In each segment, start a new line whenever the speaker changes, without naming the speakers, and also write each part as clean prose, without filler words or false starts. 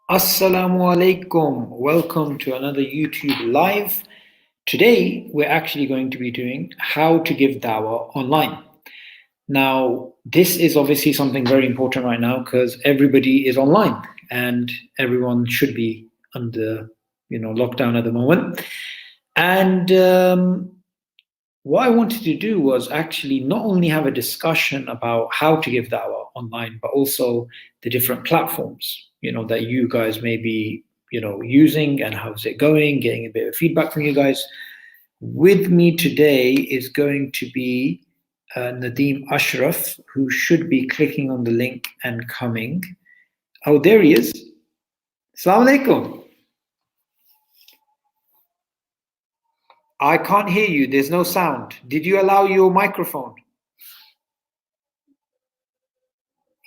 Assalamu alaikum. Welcome to another YouTube live. Today, we're actually going to be doing how to give dawah online. Now, this is obviously something very important right now because everybody is online and everyone should be under, lockdown at the moment. And what I wanted to do was actually not only have a discussion about how to give da'wah online, but also the different platforms, that you guys may be, using and how's it going, getting a bit of feedback from you guys. With me today is going to be Nadeem Ashraf, who should be clicking on the link and coming. Oh, there he is. Assalamu alaikum. I can't hear you. There's no sound. Did you allow your microphone?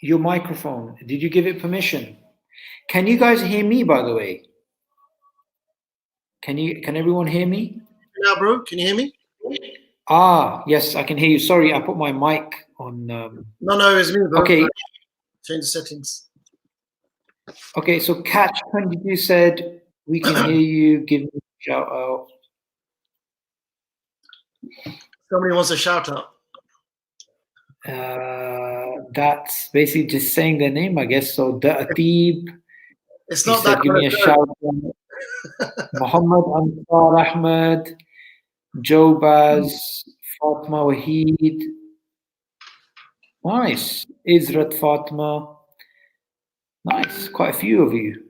Your microphone. Did you give it permission? Can you guys hear me, by the way? Can everyone hear me?
Yeah, bro. Can you hear me?
Yes, I can hear you. Sorry, I put my mic on.
No, it's me, bro.
Okay.
Change the settings.
Okay, so Catch 22 said, we can hear you. Give me a shout out.
Somebody wants a shout out.
That's basically just saying their name, I guess. So the Atib.
It's not that.
Give me a shout out. Muhammad Ansar Ahmed, Jobaz, Fatma Waheed. Nice. Izrat Fatma. Nice. Quite a few of you.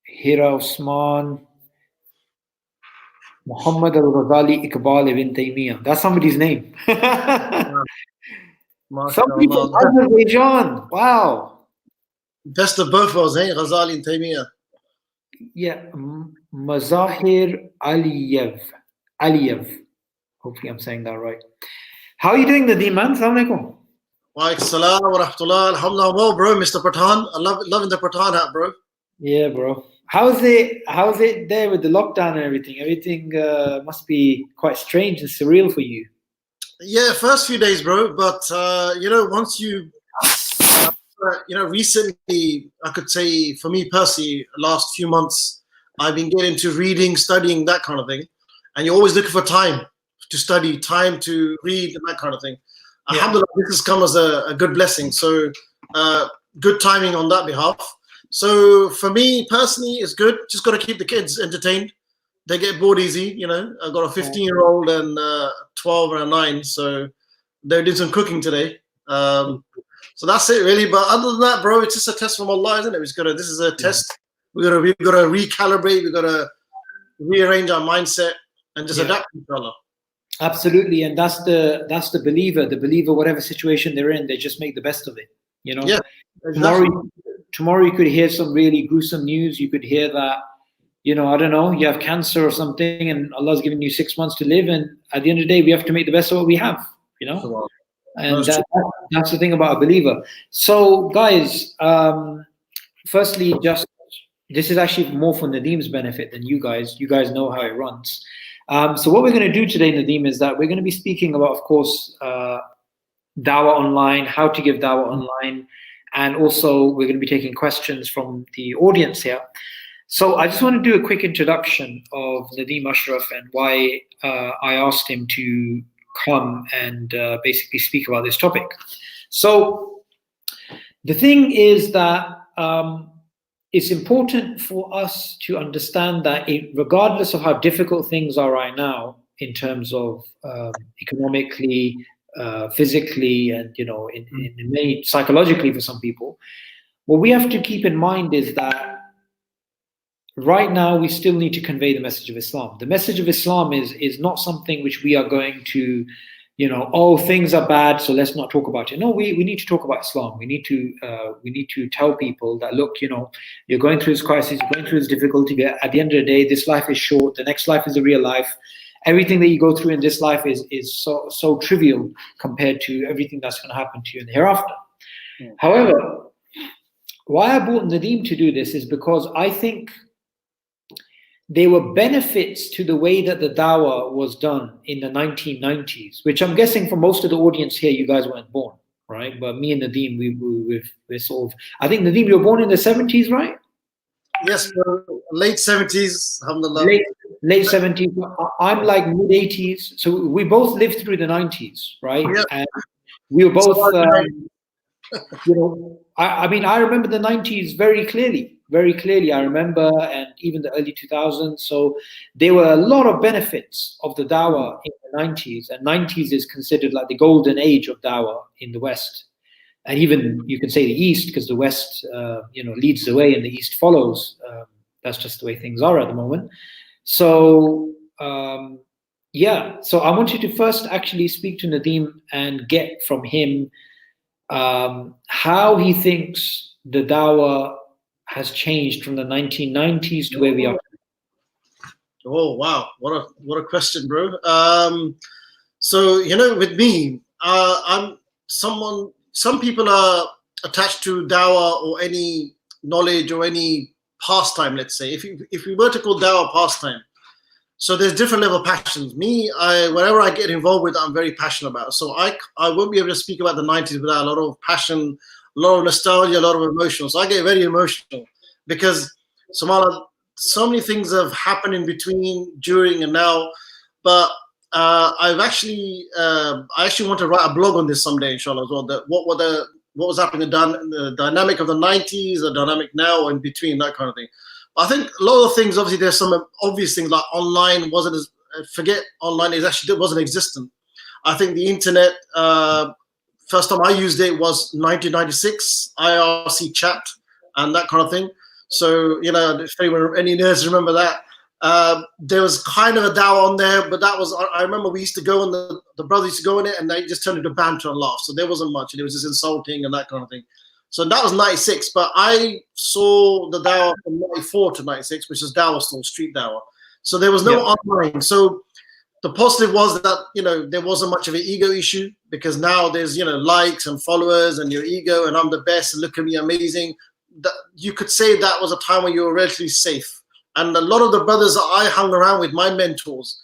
Hira Osman. Muhammad Al-Ghazali Iqbal ibn Taymiyyah. That's somebody's name. Somebody from Azerbaijan. Wow.
Best of both worlds, eh? Ghazali and Taymiyyah.
Yeah. Mazahir Aliyev. Hopefully I'm saying that right. How are you doing, Nadeem, man? Assalamu alaikum.
Wa alaikum salam wa rahmatullah. Alhamdulillah. Well, bro, Mr. Pathan. I loving the Pathan hat, bro.
Yeah, bro. How's it there with the lockdown and everything? Everything must be quite strange and surreal for you.
Yeah, first few days, bro. But once you, recently, I could say for me personally, last few months, I've been getting into reading, studying, that kind of thing. And you're always looking for time to study, time to read, and that kind of thing. Yeah. Alhamdulillah, this has come as a good blessing. So good timing on that behalf. So for me personally, it's good. Just got to keep the kids entertained. They get bored easy, I've got a 15-year-old and 12 and a 9, so they're doing some cooking today. So that's it, really. But other than that, bro, it's just a test from Allah, isn't it? This is a test. We've got to recalibrate. We've got to rearrange our mindset and just adapt to Allah.
Absolutely, and that's the believer. The believer, whatever situation they're in, they just make the best of it.
Yeah. Exactly.
Tomorrow you could hear some really gruesome news. You could hear that, I don't know, you have cancer or something, and Allah's given you 6 months to live. And at the end of the day, we have to make the best of what we have, And that's the thing about a believer. So, guys, firstly, this is actually more for Nadeem's benefit than you guys. You guys know how it runs. So what we're going to do today, Nadeem, is that we're going to be speaking about, of course, Dawah online, how to give Dawah online, and also we're going to be taking questions from the audience here. So I just want to do a quick introduction of Nadeem Ashraf and why I asked him to come and basically speak about this topic. So the thing is that it's important for us to understand that regardless of how difficult things are right now in terms of economically, physically, and in many psychologically for some people, what we have to keep in mind is that right now we still need to convey the message of Islam. The message of Islam is not something which we are going to, things are bad, so let's not talk about it. No, we need to talk about Islam. We need to tell people that, look, you're going through this crisis, you're going through this difficulty, but at the end of the day, this life is short, the next life is a real life. Everything that you go through in this life is so trivial compared to everything that's going to happen to you in the hereafter. Yeah. However, why I brought Nadeem to do this is because I think there were benefits to the way that the dawah was done in the 1990s, which I'm guessing for most of the audience here, you guys weren't born, right? But me and Nadeem, we're sort of, I think Nadeem, you were born in the 70s, right?
Yes, bro. Late 70s, alhamdulillah.
Late 70s. I'm like mid 80s. So we both lived through the 90s, right?
Yeah.
And we were both,
So,
you know, I mean, I remember the 90s very clearly. Very clearly, I remember, and even the early 2000s. So there were a lot of benefits of the Dawa in the 90s, and 90s is considered like the golden age of Dawa in the West, and even you can say the East, because the West, you know, leads the way and the East follows. That's just the way things are at the moment. So yeah, so I want you to first actually speak to Nadeem and get from him how he thinks the Dawa has changed from the 1990s to where we are.
oh wow, what a question, bro. So you know, with me, I'm someone. Some people are attached to Dawa or any knowledge or any pastime. Let's say, if we were to call Dawa pastime, so there's different level of passions. Me, whatever I get involved with, I'm very passionate about. So I won't be able to speak about the 90s without a lot of passion, a lot of nostalgia, a lot of emotion. So I get very emotional because so many things have happened in between, during, and now. But I actually want to write a blog on this someday, inshallah, as well. What was happening, the dynamic of the 90s, the dynamic now, in between, that kind of thing. I think a lot of things, obviously, there's some obvious things like online wasn't as, forget online, it actually wasn't existent. I think the internet, first time I used it was 1996, IRC chat and that kind of thing. So, you know, if any nerds remember that, there was kind of a Dawa on there, but that was, I remember we used to go on, the brothers used to go in it and they just turned into banter and laugh. So there wasn't much, and it was just insulting and that kind of thing. So that was 96, but I saw the Dawa from 94 to 96, which is Dawa still, street Dawa. So there was no online. So the positive was that, you know, there wasn't much of an ego issue, because now there's, you know, likes and followers and your ego and I'm the best and look at me, amazing. That, you could say that was a time when you were relatively safe. And a lot of the brothers that I hung around with, my mentors,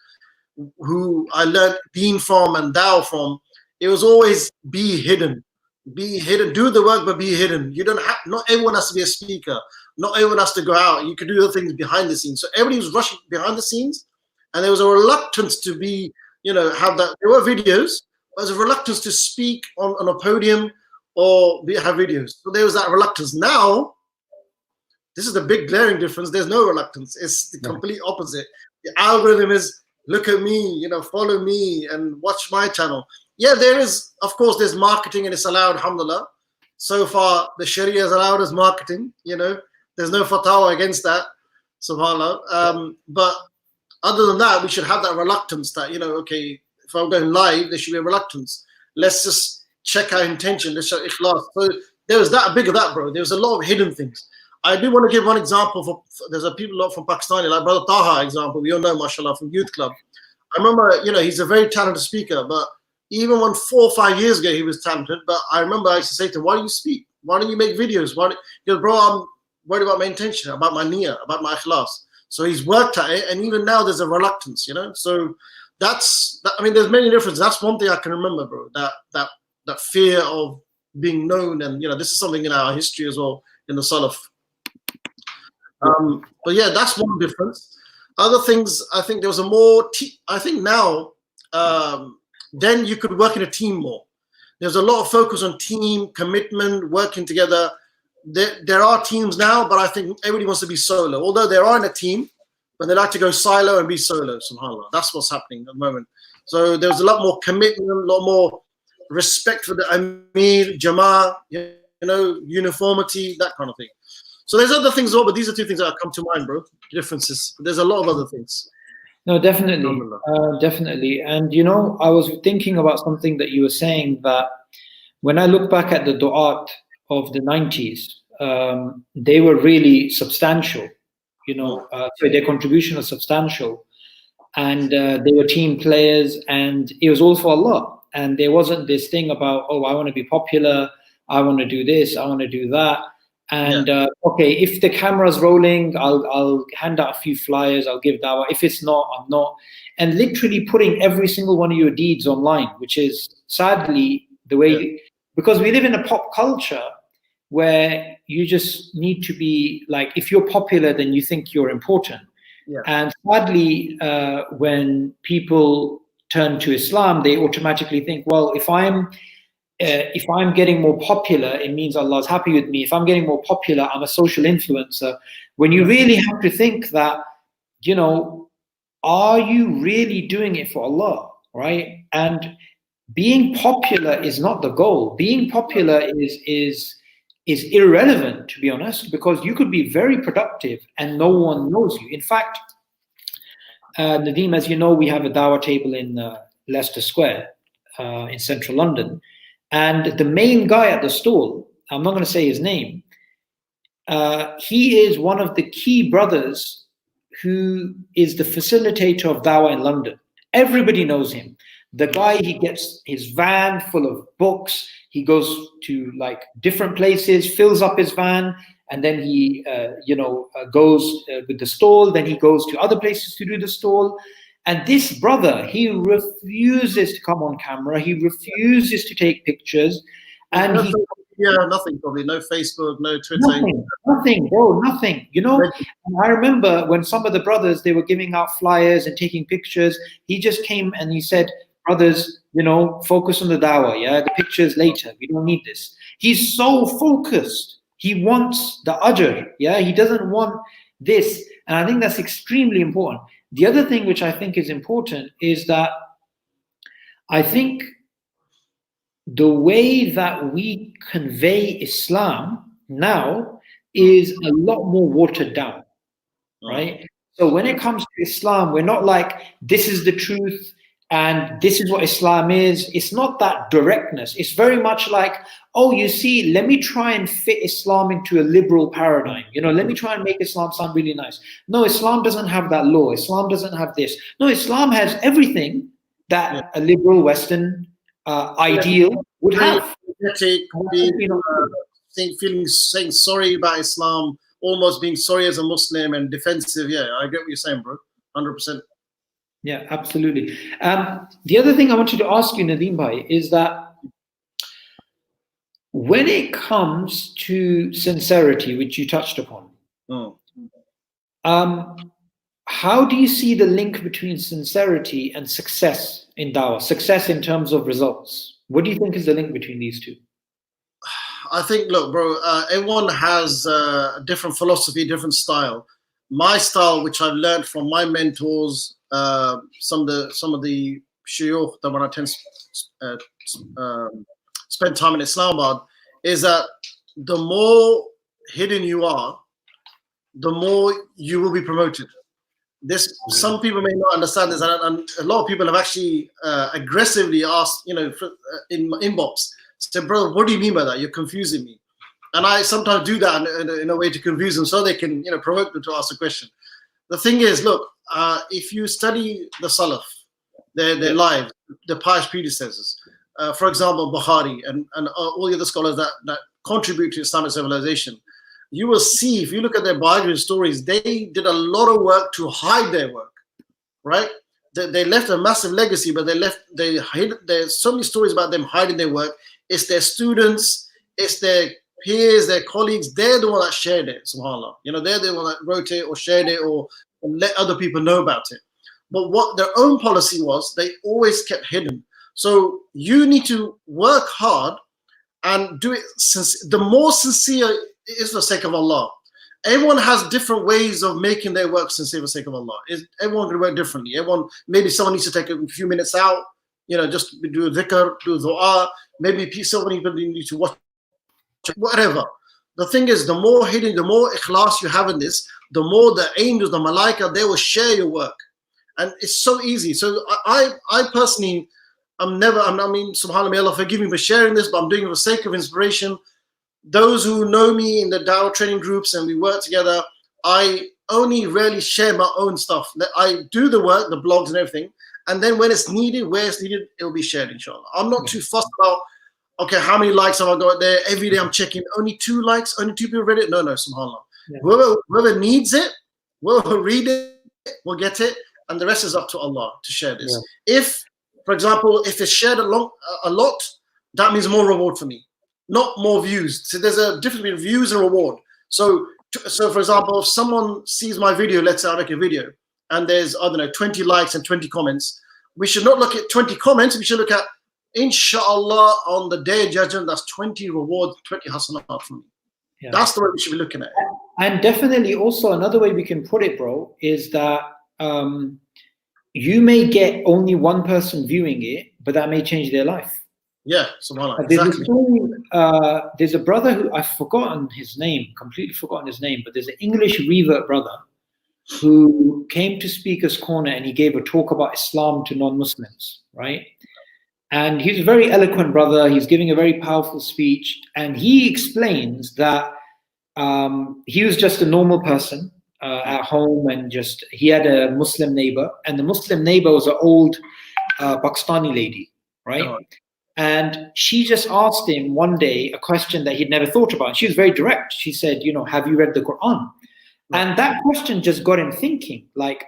who I learned deen from and Dawa from, it was always be hidden. Be hidden, do the work, but be hidden. You don't have, not everyone has to be a speaker. Not everyone has to go out. You can do the things behind the scenes. So everybody was rushing behind the scenes, and there was a reluctance to be, you know, have that. There were videos, but there was a reluctance to speak on a podium or have videos. So there was that reluctance. Now, this is the big glaring difference. There's no reluctance. It's the complete opposite. The algorithm is, look at me, you know, follow me and watch my channel. Yeah, there is, of course, there's marketing and it's allowed, alhamdulillah. So far, the Sharia has allowed us marketing, you know. There's no fatwa against that, subhanAllah. But other than that, we should have that reluctance that, you know, okay, if I'm going live, there should be a reluctance. Let's just check our intention. Let's check ikhlas. So there was that, big of that, bro. There was a lot of hidden things. I do want to give one example. There's a people from Pakistan, like Brother Taha, example. We all know, mashallah, from Youth Club. I remember, you know, he's a very talented speaker, but even when 4 or 5 years ago he was talented, but I remember I used to say to him, why don't you speak? Why don't you make videos? He goes, bro, I'm worried about my intention, about my niyyah, about my ikhlas. So he's worked at it, and even now there's a reluctance, you know? So I mean, there's many differences. That's one thing I can remember, bro, that fear of being known. And, you know, this is something in our history as well, in the Salaf. But yeah, that's one difference. Other things, I think there was a more, I think now, then you could work in a team more. There's a lot of focus on team, commitment, working together. There are teams now, but I think everybody wants to be solo. Although they are in a team, but they like to go silo and be solo, subhanAllah. That's what's happening at the moment. So there's a lot more commitment, a lot more respect for the Amir, Jama'ah, you know, uniformity, that kind of thing. So there's other things as well, but these are two things that come to mind, bro. Differences. There's a lot of other things.
No, definitely, definitely. And you know, I was thinking about something that you were saying, that when I look back at the du'at of the 90s, they were really substantial. You know, so their contribution was substantial, and they were team players, and it was all for Allah. And there wasn't this thing about, oh, I want to be popular, I want to do this, I want to do that. And okay, if the camera's rolling, I'll hand out a few flyers, I'll give dawah. If it's not, I'm not. And literally putting every single one of your deeds online, which is sadly the way, because we live in a pop culture where you just need to be like, if you're popular, then you think you're important.
Yeah.
And sadly, when people turn to Islam, they automatically think, well, if I'm getting more popular, it means Allah's happy with me. If I'm getting more popular, I'm a social influencer. When you really have to think that, you know, are you really doing it for Allah, right? And being popular is not the goal. Being popular is irrelevant, to be honest, because you could be very productive and no one knows you. In fact, Nadeem, as you know, we have a Dawah table in Leicester Square in central London. And the main guy at the stall, I'm not going to say his name, he is one of the key brothers who is the facilitator of Dawah in London. Everybody knows him. The guy, he gets his van full of books. He goes to like different places, fills up his van, and then he, goes with the stall. Then he goes to other places to do the stall. And this brother, he refuses to come on camera. He refuses to take pictures. And
nothing probably. No Facebook, no Twitter.
Nothing, bro, nothing. You know, and I remember when some of the brothers, they were giving out flyers and taking pictures. He just came and he said, brothers, you know, focus on the dawah, yeah? The pictures later. We don't need this. He's so focused. He wants the ajr, yeah? He doesn't want this. And I think that's extremely important. The other thing which I think is important is that I think the way that we convey Islam now is a lot more watered down, right? So when it comes to Islam, we're not like, this is the truth and this is what Islam is. It's not that directness. It's very much like, oh, you see, let me try and fit Islam into a liberal paradigm. You know, let me try and make Islam sound really nice. No, Islam doesn't have that law. Islam doesn't have this. No, Islam has everything that a liberal Western ideal would have.
Saying sorry about Islam, almost being sorry as a Muslim and defensive. Yeah, I get what you're saying, bro. 100%.
Yeah, absolutely. The other thing I wanted to ask you, Nadeem bhai, is that when it comes to sincerity, which you touched upon, how do you see the link between sincerity and success in Dawah? Success in terms of results. What do you think is the link between these two?
I think, look, bro, everyone has a different philosophy, different style. My style, which I've learned from my mentors, some of the shuyukh that when I tend to spend time in Islamabad, is that the more hidden you are, the more you will be promoted. Some people may not understand this, and a lot of people have actually aggressively asked, you know, in my inbox, said, "Brother, what do you mean by that? You're confusing me." And I sometimes do that in a way to confuse them, so they can, you know, provoke them to ask a question. The thing is, look, if you study the Salaf, their lives, the pious predecessors, for example, Bukhari and all the other scholars that contribute to Islamic civilization, you will see, if you look at their biography stories, they did a lot of work to hide their work, right? They left a massive legacy, but there's so many stories about them hiding their work. It's their students, it's their peers, their colleagues, they're the one that shared it, subhanAllah. You know, they're the one that wrote it or shared it or let other people know about it. But what their own policy was, they always kept hidden. So you need to work hard and do it. The more sincere it is for the sake of Allah. Everyone has different ways of making their work sincere for the sake of Allah. Everyone can work differently. Maybe someone needs to take a few minutes out, you know, just do a dhikr, do a dua. Maybe someone needs to watch, whatever. The thing is, the more hidden, the more ikhlas you have in this, the more the angels, the malaika, they will share your work. And it's so easy. So I personally, subhanAllah, may Allah forgive me for sharing this, but I'm doing it for the sake of inspiration. Those who know me in the Dawah training groups and we work together, I only rarely share my own stuff. I do the work, the blogs and everything. And then when it's needed, where it's needed, it will be shared, inshallah. I'm not too fussed about, okay, how many likes have I got there? Every day I'm checking, only 2 likes, only 2 people read it. No, subhanAllah. Yeah. Whoever needs it, whoever read it, will get it. And the rest is up to Allah to share this. Yeah. If, for example, if it's shared a lot, that means more reward for me. not more views. So there's a difference between views and reward. So for example, if someone sees my video, let's say I make a video, and there's, I don't know, 20 likes and 20 comments, we should not look at 20 comments. We should look at, inshallah, on the day of judgment, that's 20 rewards, 20 hasanat from me. Yeah. That's the way we should be looking at it.
And definitely also another way we can put it, bro, is that you may get only one person viewing it, but that may change their life.
Yeah, subhanAllah.
Exactly. There's a brother who, I've forgotten his name, completely forgotten his name, but there's an English revert brother who came to Speaker's Corner and he gave a talk about Islam to non-Muslims, right? And he's a very eloquent brother. He's giving a very powerful speech. And he explains that he was just a normal person at home, and just, he had a Muslim neighbor, and the Muslim neighbor was an old Pakistani lady, right? Oh. And she just asked him one day a question that he'd never thought about. She was very direct. She said, you know, have you read the Quran? And that question just got him thinking, like,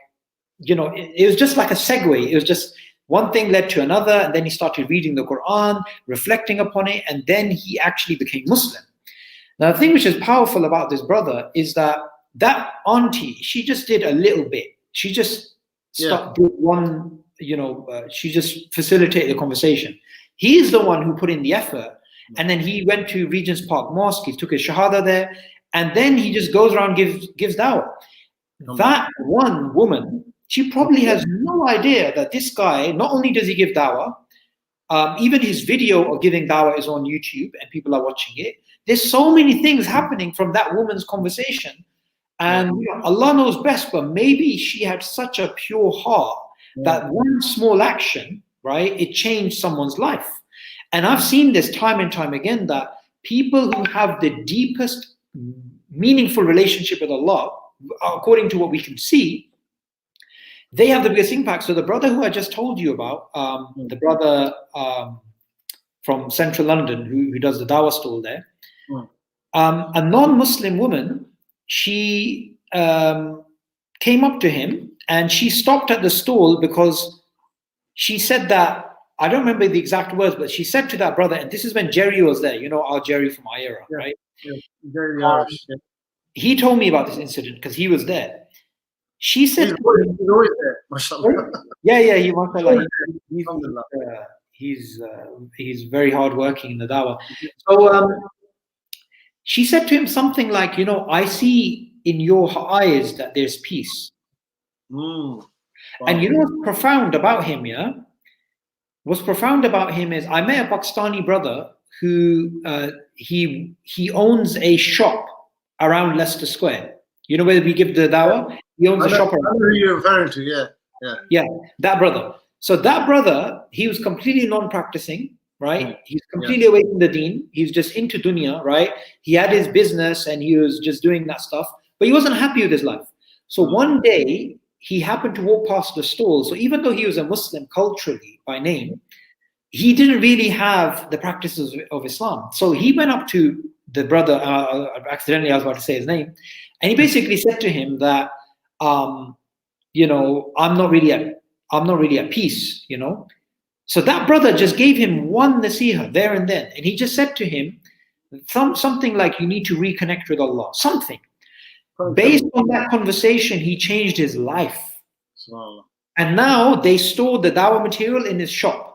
you know, it was just like a segue. It was just one thing led to another. And then he started reading the Quran, reflecting upon it. And then he actually became Muslim. Now, the thing which is powerful about this brother is that auntie, she just did a little bit. She just did one, you know, she just facilitated the conversation. He's the one who put in the effort. And then he went to Regent's Park Mosque. He took his shahada there. And then he just goes around, gives dawah. That one woman, she probably has no idea that this guy, not only does he give dawah, even his video of giving dawah is on YouTube and people are watching it. There's so many things happening from that woman's conversation. And you know, Allah knows best, but maybe she had such a pure heart that one small action, right, it changed someone's life. And I've seen this time and time again, that people who have the deepest meaningful relationship with Allah, according to what we can see, they have the biggest impact. So the brother who I just told you about, the brother from central London who does the Dawah stall there, a non-Muslim woman, she came up to him and she stopped at the stall because she said that, I don't remember the exact words, but she said to that brother, and this is when Jerry was there, you know, our Jerry from our era, right?
Yeah, very Irish. Yeah.
He told me about this incident because he was there. She said,
he's always there, mashallah.
Yeah, he's very hardworking in the Dawah. So she said to him something like, you know, I see in your eyes that there's peace. Wow. And you know what's profound about him, yeah? What's profound about him is I met a Pakistani brother who he owns a shop around Leicester Square. You know where we give the dawah? He owns a shop around.
I know who you're referring to,
yeah, that brother. So that brother, he was completely non-practicing, right? He's completely away from the deen. He's just into dunya, right? He had his business and he was just doing that stuff, but he wasn't happy with his life. So one day he happened to walk past the stall. So even though he was a Muslim culturally by name, he didn't really have the practices of Islam. So he went up to the brother, accidentally I was about to say his name, and he basically said to him that, you know, I'm not really at peace, you know. So that brother just gave him one nasiha there and then, and he just said to him something like, you need to reconnect with Allah, something. Based on that conversation, he changed his life. And now they store the dawah material in his shop.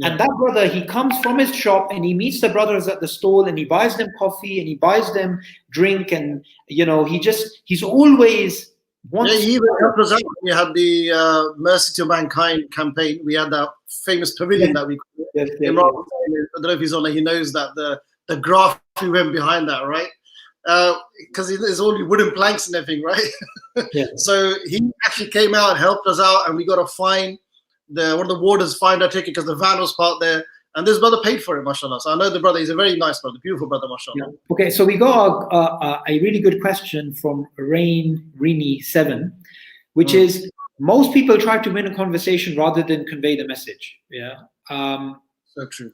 And that brother, he comes from his shop and he meets the brothers at the stall and he buys them coffee and he buys them drink, and you know, he's always
he even helped us out. We had the Mercy to Mankind campaign. We had that famous pavilion that we call it. I don't know if he's on it. He knows that the graph we went behind that, right? Because there's only wooden planks and everything, right? So he actually came out and helped us out, and we got a fine. One of the wardens fined our ticket because the van was parked there, and this brother paid for it, mashallah. So I know the brother, he's a very nice brother, beautiful brother, mashallah.
Okay, so we got a really good question from Rini7, which is, most people try to win a conversation rather than convey the message.
So true.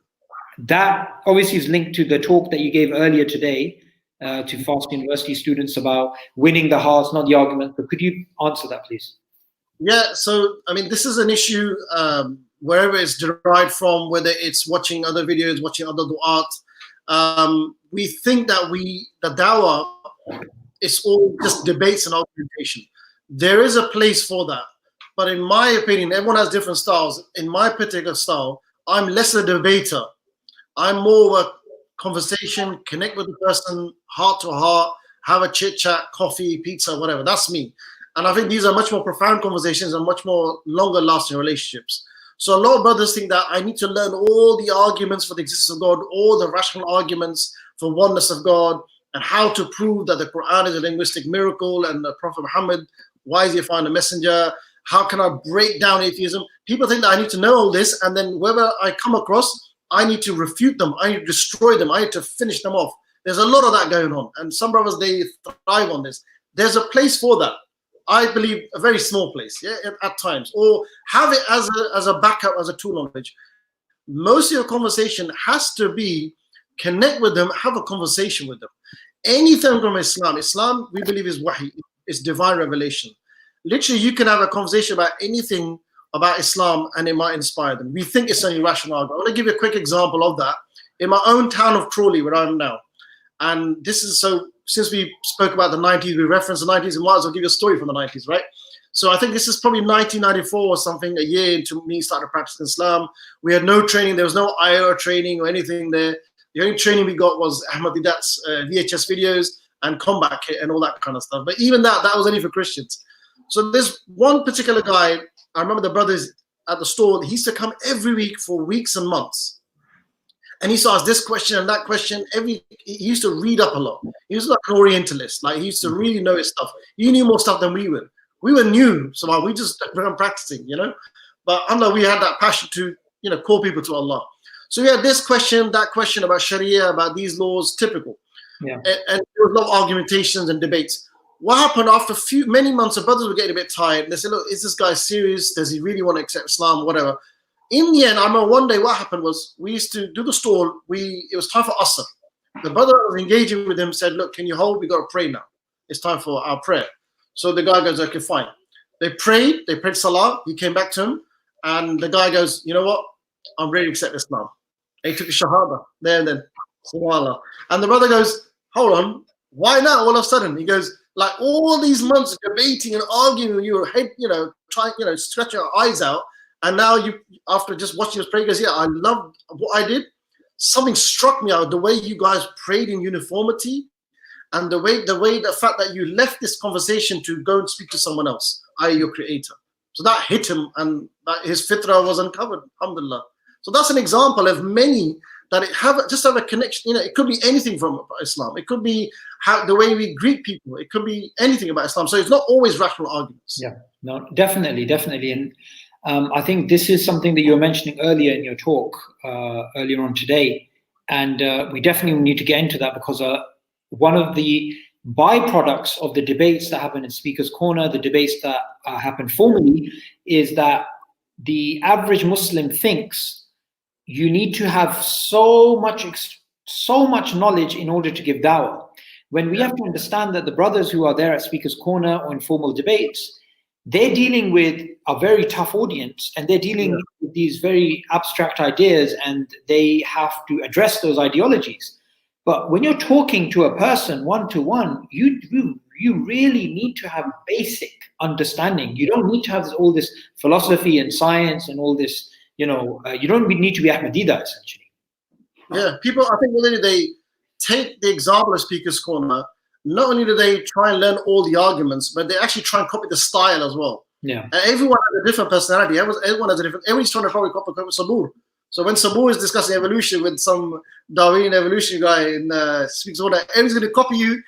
That obviously is linked to the talk that you gave earlier today to Fast University students about winning the hearts, not the argument. But could you answer that, please?
Yeah, so I mean, this is an issue wherever it's derived from, whether it's watching other videos, watching other du'at. We think that the Dawah is all just debates and argumentation. There is a place for that. But in my opinion, everyone has different styles. In my particular style, I'm less a debater. I'm more of a conversation, connect with the person, heart to heart, have a chit chat, coffee, pizza, whatever. That's me. And I think these are much more profound conversations and much more longer lasting relationships. So a lot of brothers think that I need to learn all the arguments for the existence of God, all the rational arguments for oneness of God, and how to prove that the Quran is a linguistic miracle and the Prophet Muhammad, why is he found a messenger? How can I break down atheism? People think that I need to know all this, and then whoever I come across, I need to refute them, I need to destroy them, I need to finish them off. There's a lot of that going on, and some brothers, they thrive on this. There's a place for that. I believe a very small place, yeah, at times, or have it as a backup, as a tool knowledge. Most of your conversation has to be connect with them, have a conversation with them. Anything from Islam, we believe is wahi, is divine revelation. Literally, you can have a conversation about anything about Islam and it might inspire them. We think it's an irrational argument. I want to give you a quick example of that. In my own town of Crawley, where I am now, and this is so, since we spoke about the 90s, we referenced the 90s, and might as well give you a story from the 90s, right? So I think this is probably 1994 or something, a year into me starting practicing Islam. We had no training. There was no IR training or anything there. The only training we got was Ahmad Didat's VHS videos and combat kit and all that kind of stuff. But even that was only for Christians. So there's one particular guy, I remember the brothers at the store, he used to come every week for weeks and months. And he used to ask this question and that question. He used to read up a lot. He was like an Orientalist. Like, he used to really know his stuff. He knew more stuff than we were. We were new, so we just began practicing, you know. But Allah, we had that passion to, you know, call people to Allah. So we had this question, that question about Sharia, about these laws, typical.
Yeah.
And there was a lot of argumentations and debates. What happened after many months, the brothers were getting a bit tired. They said, look, is this guy serious? Does he really want to accept Islam? Whatever. In the end, I remember one day what happened was we used to do the stall. It was time for Asr. The brother was engaging with him, said, look, can you hold? We got to pray now. It's time for our prayer. So the guy goes, okay, fine. They prayed Salah. He came back to him. And the guy goes, you know what? I'm ready to accept Islam. And he took a shahada there and then. Subhanallah. And the brother goes, hold on. Why now all of a sudden? He goes, like all these months debating and arguing, you were head, you know, trying, you know, stretch your eyes out. And now you, after just watching his prayer, he goes, yeah, I loved what I did. Something struck me out, the way you guys prayed in uniformity, and the fact that you left this conversation to go and speak to someone else, i.e. your creator. So that hit him, and that his fitrah was uncovered, alhamdulillah. So that's an example of many that have a connection. You know, it could be anything from Islam. It could be the way we greet people. It could be anything about Islam. So it's not always rational arguments.
Yeah, no, definitely. And I think this is something that you were mentioning earlier in your talk, earlier on today. And we definitely need to get into that, because one of the byproducts of the debates that happen in Speaker's Corner, the debates that happen formally, is that the average Muslim thinks you need to have so much knowledge in order to give dawah. When we have to understand that the brothers who are there at Speaker's Corner or in formal debates, they're dealing with a very tough audience, and they're dealing with these very abstract ideas, and they have to address those ideologies. But when you're talking to a person one-to-one, you really need to have basic understanding. You don't need to have all this philosophy and science and all this, you know, you don't need to be Ahmadiyya, essentially.
Yeah, people, I think really they take the example of Speaker's Corner. Not only do they try and learn all the arguments, but they actually try and copy the style as well.
Yeah.
And everyone has a different personality. Everyone has a different, everybody's trying to probably copy Sabur. So when Sabur is discussing evolution with some Darwinian evolution guy in Speaker's Corner, everyone's going to copy you,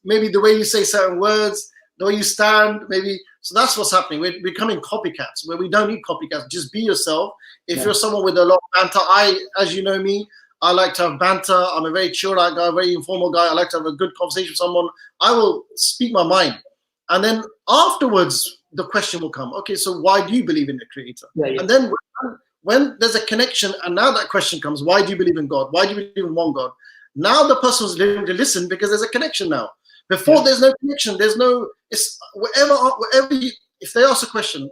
maybe the way you say certain words, the way you stand, maybe. So that's what's happening. We're becoming copycats, where we don't need copycats. Just be yourself. If you're someone with a lot of banter, as you know me, I like to have banter. I'm a very chill guy, a very informal guy. I like to have a good conversation with someone. I will speak my mind. And then afterwards, the question will come, okay, so why do you believe in the creator?
Yeah.
And then when there's a connection, and now that question comes, why do you believe in God? Why do you believe in one God? Now the person was willing to listen because there's a connection now. Before there's no connection, there's no, it's whatever if they ask a question,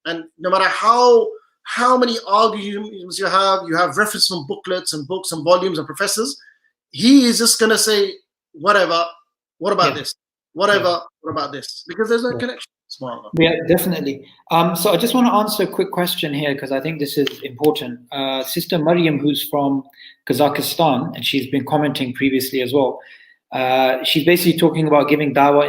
and no matter how how many arguments you have reference from booklets and books and volumes and professors. He is just going to say, whatever, what about this? Whatever, what about this? Because there's no connection.
Yeah, definitely. So I just want to answer a quick question here, because I think this is important. Sister Maryam, who's from Kazakhstan, and she's been commenting previously as well. She's basically talking about giving dawah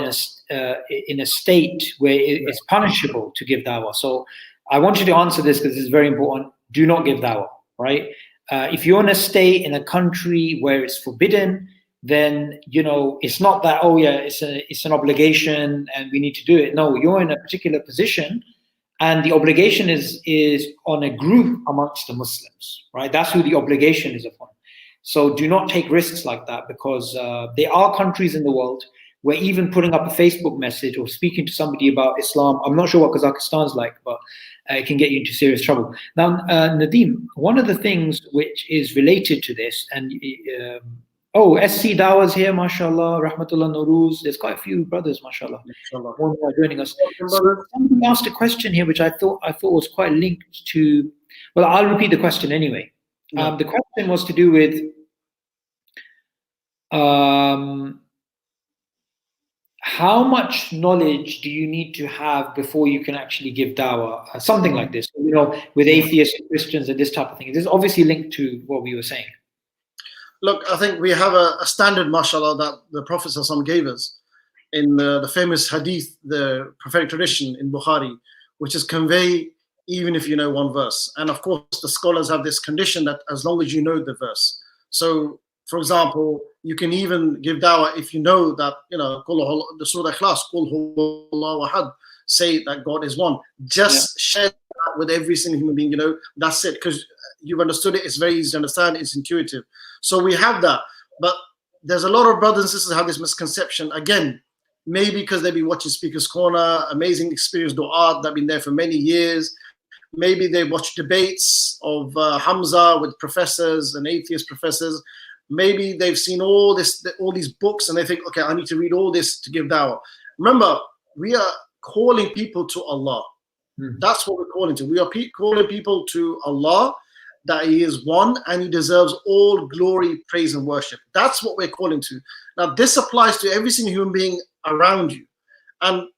in a state where it's punishable to give dawah. So I want you to answer this, because this is very important. Do not give dawah, right? If you're in a state, in a country where it's forbidden, then it's not that, oh yeah, it's an obligation and we need to do it. No, you're in a particular position, and the obligation is on a group amongst the Muslims, right? That's who the obligation is upon. So do not take risks like that, because there are countries in the world where even putting up a Facebook message or speaking to somebody about Islam, I'm not sure what Kazakhstan's like, but it can get you into serious trouble. Now, Nadeem, one of the things which is related to this, and SC Dawah's here, mashallah, rahmatullah, Nuruz. There's quite a few brothers, mashallah, joining us. So somebody asked a question here, which I thought was quite linked to, well, I'll repeat the question anyway. The question was to do with how much knowledge do you need to have before you can actually give dawah? Something like this, with atheists and Christians and this type of thing. This is obviously linked to what we were saying.
Look, I think we have a standard, mashallah, that the Prophet ﷺ gave us in the famous hadith, the prophetic tradition in Bukhari, which is convey even if you know one verse. And of course, the scholars have this condition that as long as you know the verse. So, for example, you can even give dawah if you know that, the Surah Ikhlas, Qul huwallahu ahad, say that God is one. Just share that with every single human being, that's it. Because you've understood it, it's very easy to understand, it's intuitive. So we have that. But there's a lot of brothers and sisters who have this misconception. Again, maybe because they've been watching Speaker's Corner, amazing experienced du'at that have been there for many years. Maybe they watch debates of Hamza with professors and atheist professors. Maybe they've seen all these books and they think, okay, I need to read all this to give dawah. Remember, we are calling people to Allah. That's what we're calling to. We are calling people to Allah, that He is one and He deserves all glory, praise, and worship. That's what we're calling to. Now, this applies to every single human being around you. And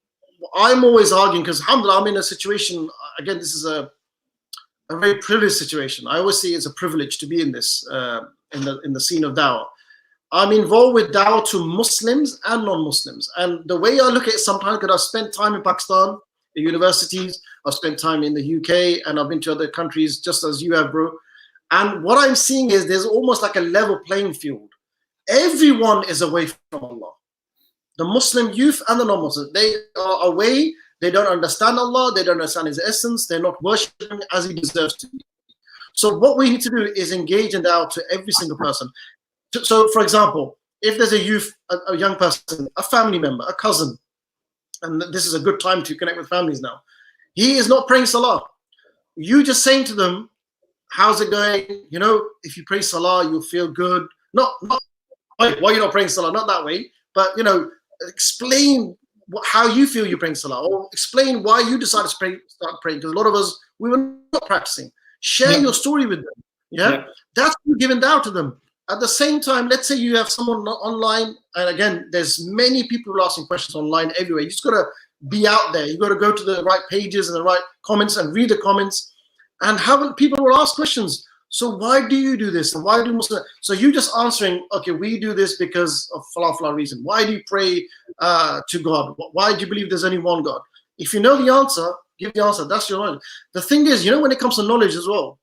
I'm always arguing, because alhamdulillah, I'm in a situation, again, this is a very privileged situation. I always say it's a privilege to be in this, in the scene of dawah. I'm involved with dawah to Muslims and non-Muslims. And the way I look at it sometimes, because I've spent time in Pakistan, the universities, I've spent time in the UK, and I've been to other countries just as you have, bro. And what I'm seeing is there's almost like a level playing field. Everyone is away from Allah. The Muslim youth and the non-Muslims, they are away. They don't understand Allah. They don't understand His essence. They're not worshipping as He deserves to be. So what we need to do is engage in dawah to every single person. So, for example, if there's a youth, a young person, a family member, a cousin, and this is a good time to connect with families now, he is not praying salah. You just saying to them, how's it going? If you pray salah, you'll feel good. Not why you're not praying salah, not that way, but explain how you feel you're praying salah, or explain why you decided to start praying, because a lot of us, we were not practicing. Share your story with them. That's giving dawah to them. At the same time, let's say you have someone online, and again, there's many people who are asking questions online everywhere. You just got to be out there. You got to go to the right pages and the right comments and read the comments, and people will ask questions. So why do you do this? And why do Muslims? So you just answering, okay, we do this because of falafla reason. Why do you pray to God? Why do you believe there's only one God? If you know the answer, give the answer. That's your knowledge. The thing is, when it comes to knowledge as well,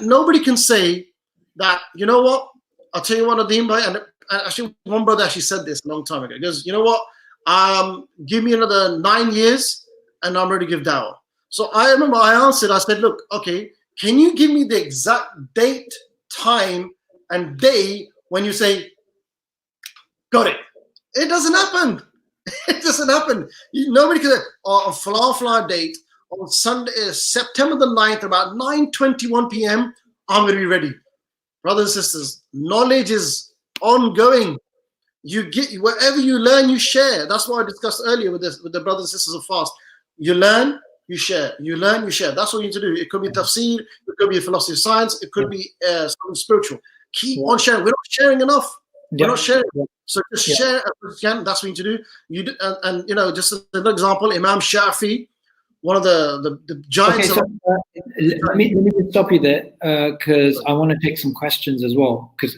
nobody can say that, what? I'll tell you what, Nadeem, and actually one brother actually said this a long time ago. He goes, you know what? Give me another 9 years and I'm ready to give dawah. So I remember I answered, I said, look, okay, can you give me the exact date, time, and day when you say, got it? It doesn't happen. It doesn't happen. Nobody can say, on a date, on Sunday, September the 9th, about 9:21 p.m., I'm going to be ready. Brothers and sisters, knowledge is ongoing. You get whatever you learn, you share. That's what I discussed earlier with the brothers and sisters of fast. You learn, you share. You learn, you share. That's what you need to do. It could be tafsir, it could be a philosophy of science, it could be something spiritual. Keep on sharing. We're not sharing enough. We're not sharing. So just share as you can. That's what you need to do. You do, and you know, just as an example, Imam Shafi, one of the giants.
Okay, so let me just stop you there because I want to take some questions as well. Because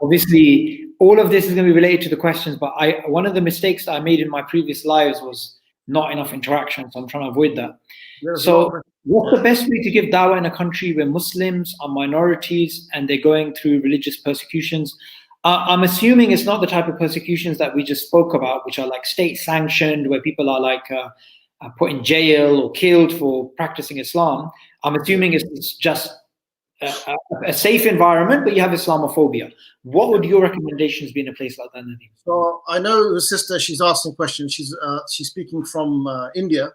obviously, all of this is going to be related to the questions. But one of the mistakes that I made in my previous lives was not enough interaction. So I'm trying to avoid that. So what's the best way to give dawah in a country where Muslims are minorities and they're going through religious persecutions? I'm assuming it's not the type of persecutions that we just spoke about, which are like state sanctioned, where people are like put in jail or killed for practicing Islam. I'm assuming it's just a safe environment, but you have Islamophobia. What would your recommendations be in a place like that, Nadeem?
So I know the sister, she's asking questions. She's speaking from India.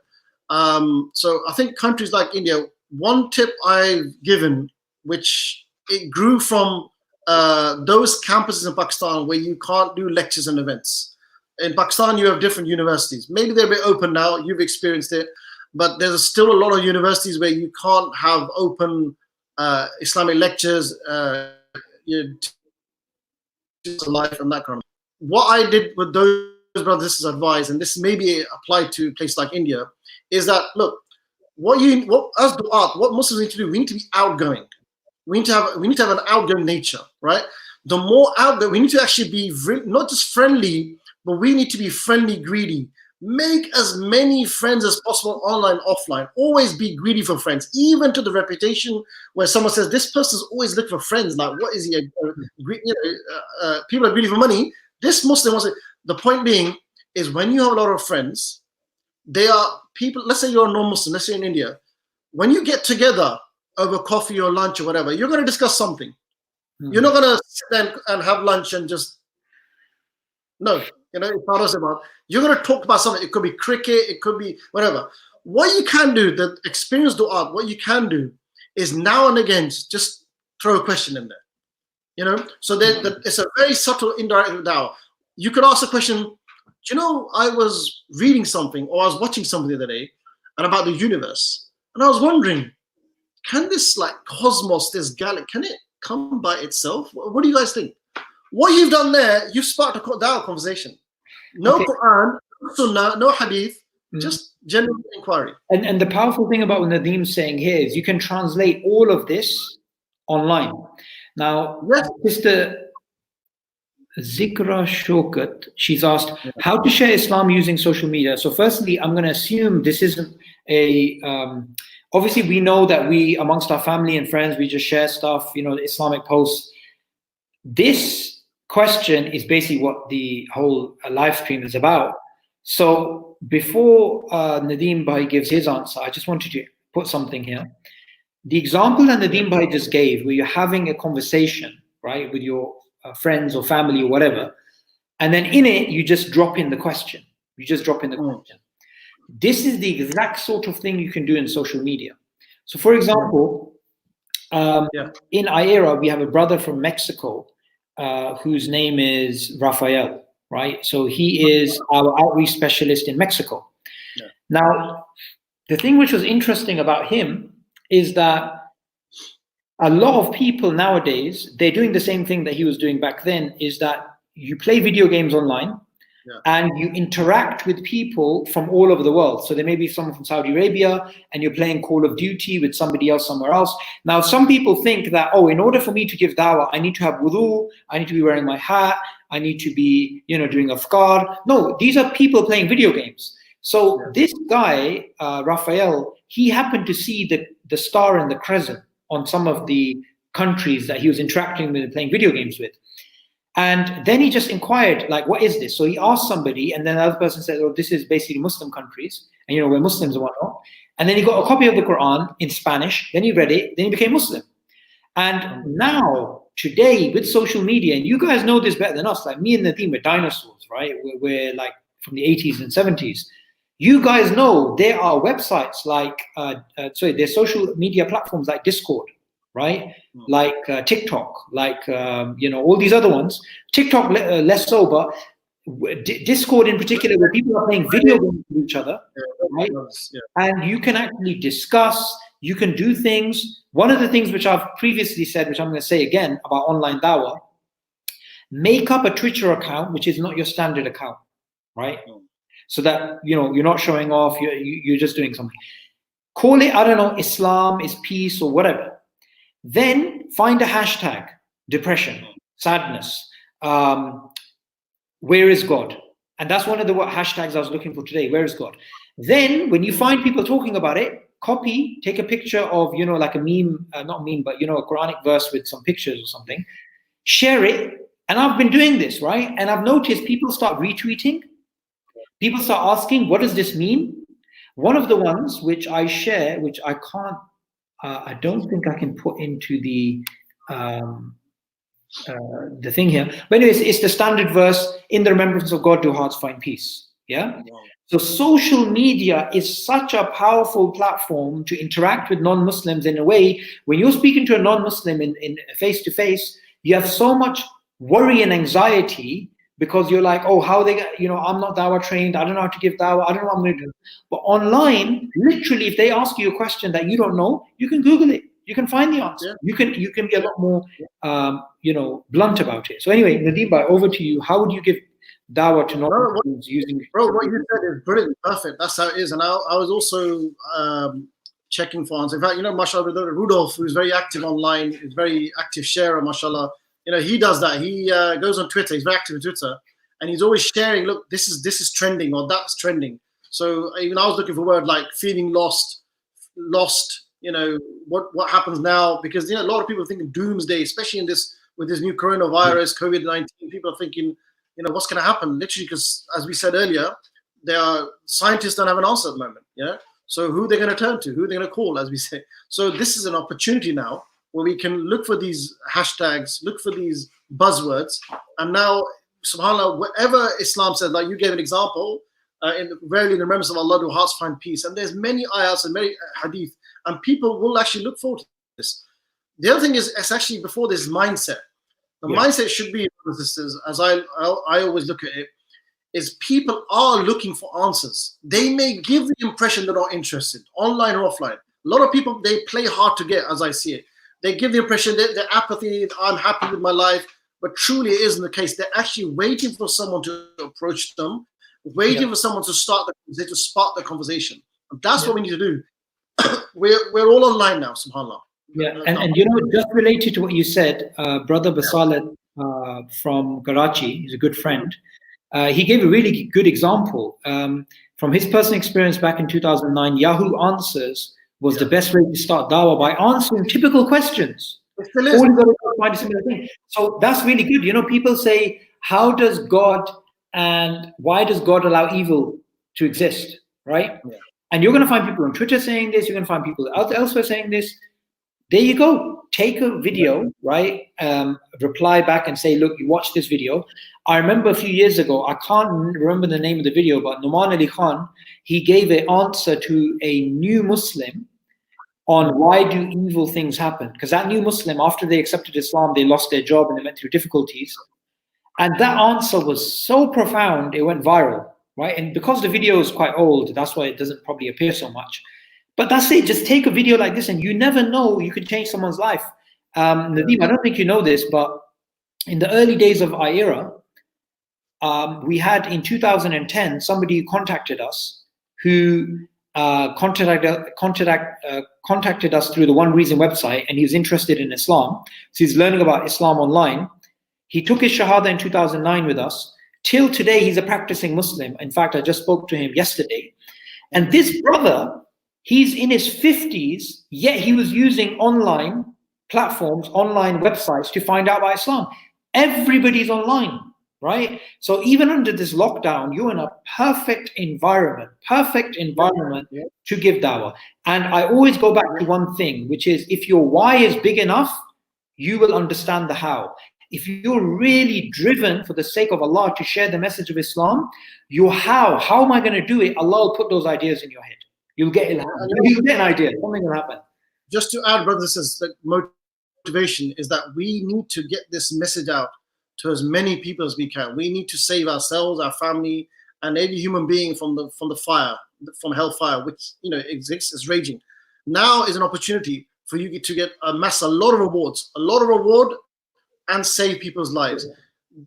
So I think countries like India, one tip I've given, which it grew from those campuses in Pakistan where you can't do lectures and events. In Pakistan, you have different universities. Maybe they're a bit open now. You've experienced it. But there's still a lot of universities where you can't have open Islamic lectures, life and that kind of. What I did with those brothers, this is advice, and this may be applied to a place like India, is that look, what Muslims need to do, we need to be outgoing. We need to have an outgoing nature, right? The more outgoing, we need to actually be not just friendly, but we need to be friendly greedy. Make as many friends as possible, online, offline. Always be greedy for friends, even to the reputation where someone says this person's always looking for friends. Like, what is he? People are greedy for money. This Muslim wants it. The point being is when you have a lot of friends, they are people. Let's say you're a non-Muslim. Let's say in India, when you get together over coffee or lunch or whatever, you're going to discuss something. You're not going to sit there and have lunch and just no. You know, you're going to talk about something. It could be cricket, it could be whatever. What you can do, the experienced du'a, what you can do is now and again just throw a question in there. You know, so it's a very subtle, indirect dawah. You could ask a question. Do you know, I was reading something or I was watching something the other day and about the universe, and I was wondering, can this like cosmos, this galaxy, can it come by itself? What do you guys think? What you've done there, you've sparked a dawah conversation. No Quran, no Sunnah, no Hadith, just general inquiry.
And the powerful thing about what Nadeem's saying here is you can translate all of this online. Now, Sister Zikra Shokat, she's asked how to share Islam using social media. So firstly, I'm going to assume this isn't a... obviously, we know that we, amongst our family and friends, we just share stuff, you know, Islamic posts. This question is basically what the whole live stream is about. So before Nadeem Bhai gives his answer, I just wanted to put something here. The example that Nadeem Bhai just gave, where you're having a conversation, right, with your friends or family or whatever, and then in it, you just drop in the question. You just drop in the question. This is the exact sort of thing you can do in social media. So for example, in IERA, we have a brother from Mexico whose name is Rafael, right? So he is our outreach specialist in Mexico. Now, the thing which was interesting about him is that a lot of people nowadays, they're doing the same thing that he was doing back then, is that you play video games online and you interact with people from all over the world. So there may be someone from Saudi Arabia and you're playing Call of Duty with somebody else somewhere else. Now, some people think that, oh, in order for me to give dawah, I need to have wudu, I need to be wearing my hat, I need to be, you know, doing afkar. No, these are people playing video games. So this guy, Rafael, he happened to see the star and the crescent on some of the countries that he was interacting with and playing video games with. And then he just inquired, like, what is this? So he asked somebody, and then the other person said, oh, this is basically Muslim countries, and you know, we're Muslims and whatnot. And then he got a copy of the Quran in Spanish, then he read it, then he became Muslim. And now, today, with social media, and you guys know this better than us, like me and Nadeem, we're dinosaurs, right? We're like from the 80s and 70s. You guys know there are websites like, there's social media platforms like Discord, right? Like TikTok, like, you know, all these other ones. TikTok less so, but Discord in particular, where people are playing video games with each other, right?
Yeah.
And you can actually discuss, you can do things. One of the things which I've previously said, which I'm going to say again about online dawah, make up a Twitter account which is not your standard account, right? So that, you're not showing off, you're just doing something. Call it, I don't know, Islam is peace or whatever. Then find a hashtag, depression, sadness, where is God? And that's one of the hashtags I was looking for today, where is God? Then when you find people talking about it, copy, take a picture of, like a meme, not meme, but, a Quranic verse with some pictures or something, share it. And I've been doing this, right? And I've noticed people start retweeting. People start asking, what does this mean? One of the ones which I share, which I can't, I don't think I can put into the thing here. But anyways, it's the standard verse, in the remembrance of God do hearts find peace. Yeah. Wow. So social media is such a powerful platform to interact with non-Muslims in a way. When you're speaking to a non-Muslim in face-to-face, you have so much worry and anxiety because you're like, oh, how they get, I'm not dawah trained, I don't know how to give dawah, I don't know what I'm going to do. But online, literally, if they ask you a question that you don't know, you can Google it. You can find the answer. Yeah. You can be a lot more, blunt about it. So anyway, Nadeem bhai, over to you. How would you give dawah to non-Muslims using?
Bro, what you said is brilliant, perfect. That's how it is. And I was also checking for answers. In fact, mashallah, Rudolph, who's very active online, is very active sharer, mashallah. He does that. He goes on Twitter. He's very active on Twitter, and he's always sharing. Look, this is trending, or that's trending. So even I was looking for a word like feeling lost. What happens now? Because a lot of people are thinking doomsday, especially with this new coronavirus, COVID-19. People are thinking, what's going to happen? Literally, because as we said earlier, scientists don't have an answer at the moment. Yeah. So who are they going to turn to? Who are they going to call? As we say. So this is an opportunity now, where we can look for these hashtags, look for these buzzwords, and now, subhanAllah, whatever Islam says, like you gave an example, verily in the remembrance of Allah do hearts find peace. And there's many ayahs and many hadith, and people will actually look forward to this. The other thing is, it's actually before this mindset. The mindset should be, as I always look at it, is people are looking for answers. They may give the impression they're not interested, online or offline. A lot of people, they play hard to get, as I see it. They give the impression that they're apathy, I'm happy with my life, but truly it isn't the case. They're actually waiting for someone to approach them, waiting for someone to spark the conversation. And that's what we need to do. We're all online now, subhanAllah.
Yeah, and just related to what you said, brother Basalat from Karachi, he's a good friend. He gave a really good example. From his personal experience back in 2009, Yahoo Answers was the best way to start dawah, by answering typical questions. All you got to do is find a similar thing. So that's really good. People say, how does God and why does God allow evil to exist, right? Yeah. And you're going to find people on Twitter saying this, you're going to find people elsewhere saying this. There you go. Take a video, right? Reply back and say, look, you watched this video. I remember a few years ago, I can't remember the name of the video, but Numan Ali Khan, he gave an answer to a new Muslim on why do evil things happen. Because that new Muslim, after they accepted Islam, they lost their job and they went through difficulties. And that answer was so profound, it went viral, right? And because the video is quite old, that's why it doesn't probably appear so much. But that's it. Just take a video like this, and you never know, you could change someone's life. Nadeem, I don't think you know this, but in the early days of our era, we had in 2010 somebody who contacted us, who contacted us through the One Reason website, and he was interested in Islam. So he's learning about Islam online. He took his Shahada in 2009 with us. Till today, he's a practicing Muslim. In fact, I just spoke to him yesterday. And this brother, he's in his 50s, yet he was using online platforms, online websites to find out about Islam. Everybody's online, right? So even under this lockdown, you're in a perfect environment to give dawah. And I always go back to one thing, which is if your why is big enough, you will understand the how. If you're really driven for the sake of Allah to share the message of Islam, your how am I going to do it? Allah will put those ideas in your head. You'll get an idea. Something will happen.
Just to add, brothers and sisters, motivation is that we need to get this message out to as many people as we can. We need to save ourselves, our family, and every human being from the fire, from hellfire, which exists, is raging. Now is an opportunity for you to amass a lot of rewards, and save people's lives.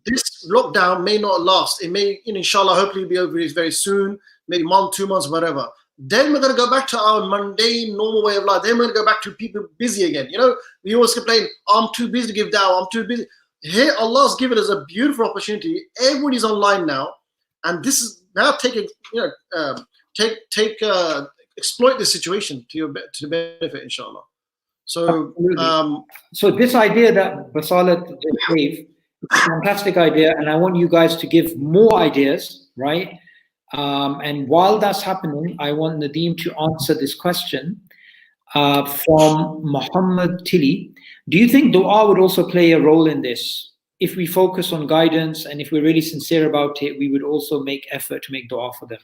This lockdown may not last. It may, inshallah, hopefully be over very soon, maybe 1, 2 months, whatever. Then we're going to go back to our mundane, normal way of life. Then we're going to go back to people busy again. We always complain, I'm too busy to give dawah, I'm too busy. Here, Allah's given us a beautiful opportunity. Everybody's online now. And this is now exploit this situation to the benefit, inshallah. So,
so this idea that Basalat gave, it's a fantastic idea, and I want you guys to give more ideas, right? And while that's happening, I want Nadeem to answer this question from Muhammad Tilly. Do you think dua would also play a role in this? If we focus on guidance and if we're really sincere about it, we would also make effort to make dua for them.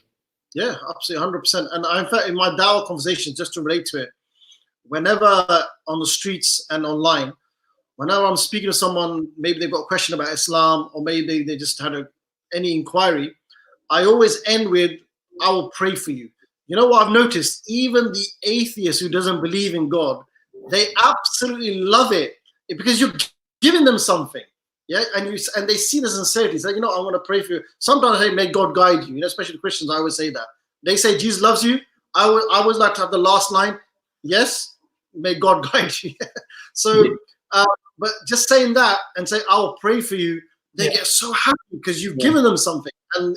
Yeah, absolutely, 100%. And in fact, in my dawah conversations, just to relate to it, whenever on the streets and online, whenever I'm speaking to someone, maybe they've got a question about Islam, or maybe they just had any inquiry, I always end with, I will pray for you. You know what I've noticed? Even the atheist who doesn't believe in God, they absolutely love it because you're giving them something. Yeah, and they see the sincerity. It's like, I want to pray for you. Sometimes I say, may God guide you. Especially the Christians, I always say that. They say Jesus loves you. I always like to have the last line. Yes, may God guide you. So, but just saying that and say, I will pray for you, they get so happy because you've given them something. And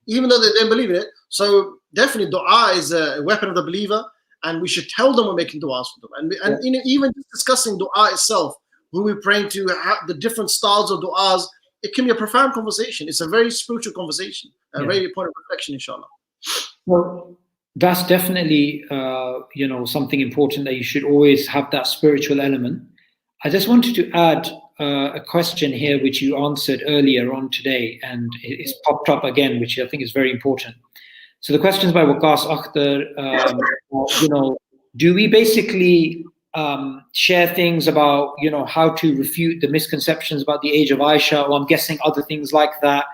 even though they don't believe in it. So definitely dua is a weapon of the believer, and we should tell them we're making du'as for them. And even just discussing dua itself, who we're praying to, the different styles of du'as, it can be a profound conversation. It's a very spiritual conversation, a very point of reflection, inshallah.
Well, that's definitely something important, that you should always have that spiritual element. I just wanted to add a question here which you answered earlier on today, and it's popped up again, which I think is very important. So the question is by Waqas Akhtar. Do we basically share things about how to refute the misconceptions about the age of Aisha, or I'm guessing other things like that?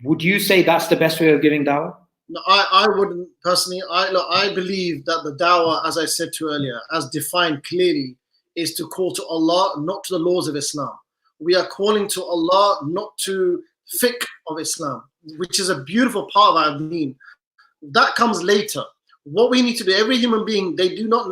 Would you say that's the best way of giving dawah?
No, I wouldn't personally. I believe that the dawah, as I said to you earlier, as defined clearly, is to call to Allah, not to the laws of Islam. We are calling to Allah, not to fiqh of Islam, which is a beautiful part of our deen. That comes later. What we need to do, every human being, they don't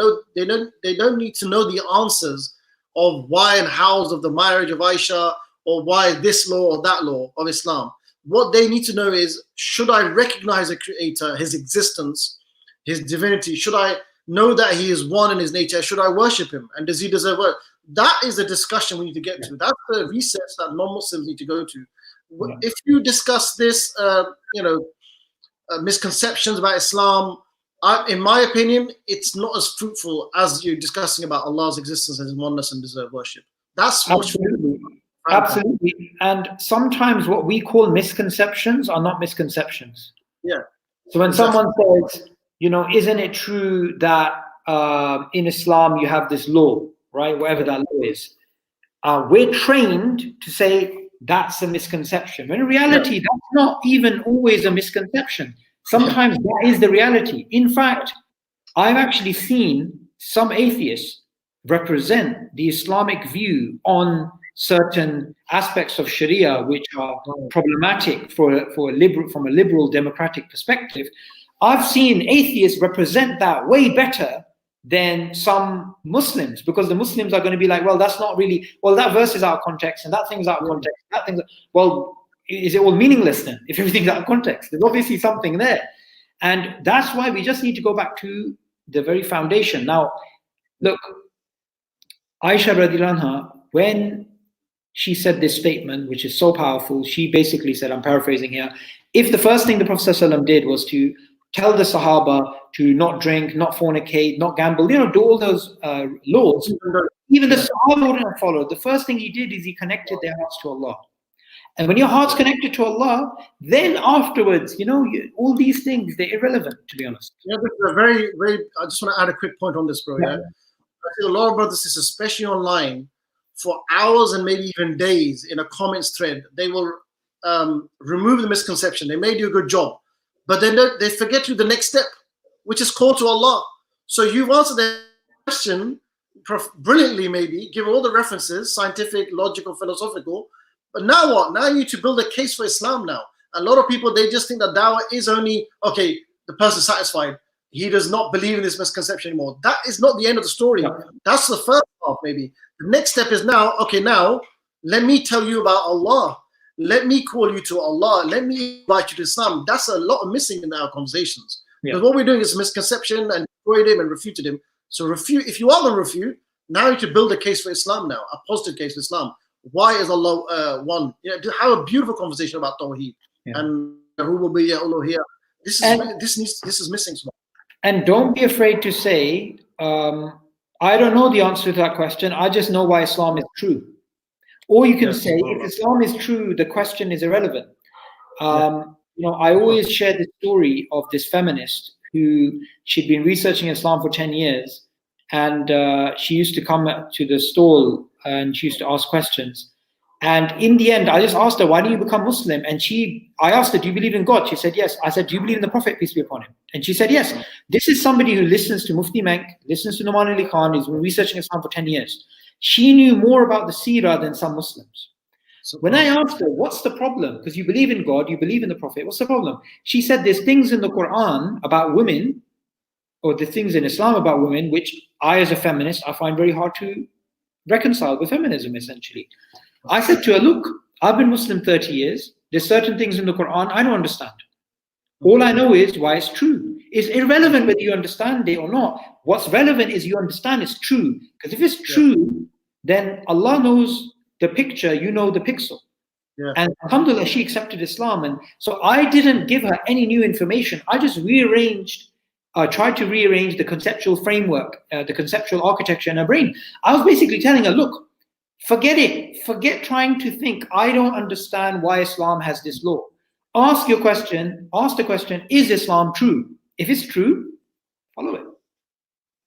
need to know the answers of why and hows of the marriage of Aisha, or why this law or that law of Islam. What they need to know is, should I recognize the Creator, His existence, His divinity? Should I know that He is one in His nature? Should I worship Him? And does He deserve worship? That is the discussion we need to get to. That's the research that non-Muslims need to go to. If you discuss this, misconceptions about Islam, in my opinion, it's not as fruitful as you're discussing about Allah's existence and His oneness and deserve worship. That's
Absolutely. And sometimes what we call misconceptions are not misconceptions.
Yeah.
So when someone says, isn't it true that in Islam you have this law, right? Whatever that law is. We're trained to say that's a misconception. When in reality, that's not even always a misconception. Sometimes that is the reality. In fact, I've actually seen some atheists represent the Islamic view on certain aspects of Sharia which are problematic from a liberal democratic perspective. I've seen atheists represent that way better than some Muslims, because the Muslims are going to be like, well, that's not really, well, that verse is out of context and that thing's out of context. Well, is it all meaningless then if everything's out of context? There's obviously something there. And that's why we just need to go back to the very foundation. Now, look, Aisha radiallahu anha, when she said this statement, which is so powerful, she basically said, I'm paraphrasing here, if the first thing the Prophet ﷺ did was to tell the Sahaba to not drink, not fornicate, not gamble, do all those laws, even the Sahaba wouldn't follow. The first thing he did is he connected their hearts to Allah. And when your heart's connected to Allah, then afterwards, all these things, they're irrelevant, to be honest.
Yeah, this is a very, very, I just want to add a quick point on this, bro. Yeah? I think a lot of brothers, especially online, for hours and maybe even days in a comments thread. They will remove the misconception. They may do a good job, but then they forget to the next step, which is call to Allah. So you've answered the question brilliantly, maybe, give all the references, scientific, logical, philosophical, but now what? Now you need to build a case for Islam now. A lot of people, they just think that Dawah is only, okay, the person's satisfied. He does not believe in this misconception anymore. That is not the end of the story.
Yeah.
That's the first part, maybe. The next step is now, okay, now let me tell you about Allah. Let me call you to Allah. Let me invite you to Islam. That's a lot of missing in our conversations.
Yeah.
Because what we're doing is misconception and destroyed him and refuted him. So if you are going to refute, now you can build a case for Islam now, a positive case for Islam. Why is Allah one? You know, to have a beautiful conversation about Tawheed and who will be Allah here. This is missing.
And don't be afraid to say, I don't know the answer to that question. I just know why Islam is true. Or you can say, if Islam is true, the question is irrelevant. You know, I always share the story of this feminist who she'd been researching Islam for 10 years. And she used to come to the stall and she used to ask questions. And in the end, I just asked her, why do you become Muslim? And I asked her, do you believe in God? She said, yes. I said, do you believe in the Prophet, peace be upon him? And she said, yes. This is somebody who listens to Mufti Menk, listens to Nouman Ali Khan, who's been researching Islam for 10 years. She knew more about the seerah than some Muslims. So when I asked her, what's the problem? Because you believe in God, you believe in the Prophet, what's the problem? She said, there's things in the Quran about women, or the things in Islam about women, which I, as a feminist, I find very hard to reconcile with feminism, essentially. I said to her, look, I've been Muslim 30 years. There's certain things in the Quran I don't understand. All I know is why it's true. It's irrelevant whether you understand it or not. What's relevant is you understand it's true. Because if it's true, then Allah knows the picture, you know the pixel. And alhamdulillah, she accepted Islam. And so I didn't give her any new information. I just tried to rearrange the conceptual framework, the conceptual architecture in her brain. I was basically telling her, look, forget it. Forget trying to think, I don't understand why Islam has this law. Ask the question, is Islam true? If it's true, follow it.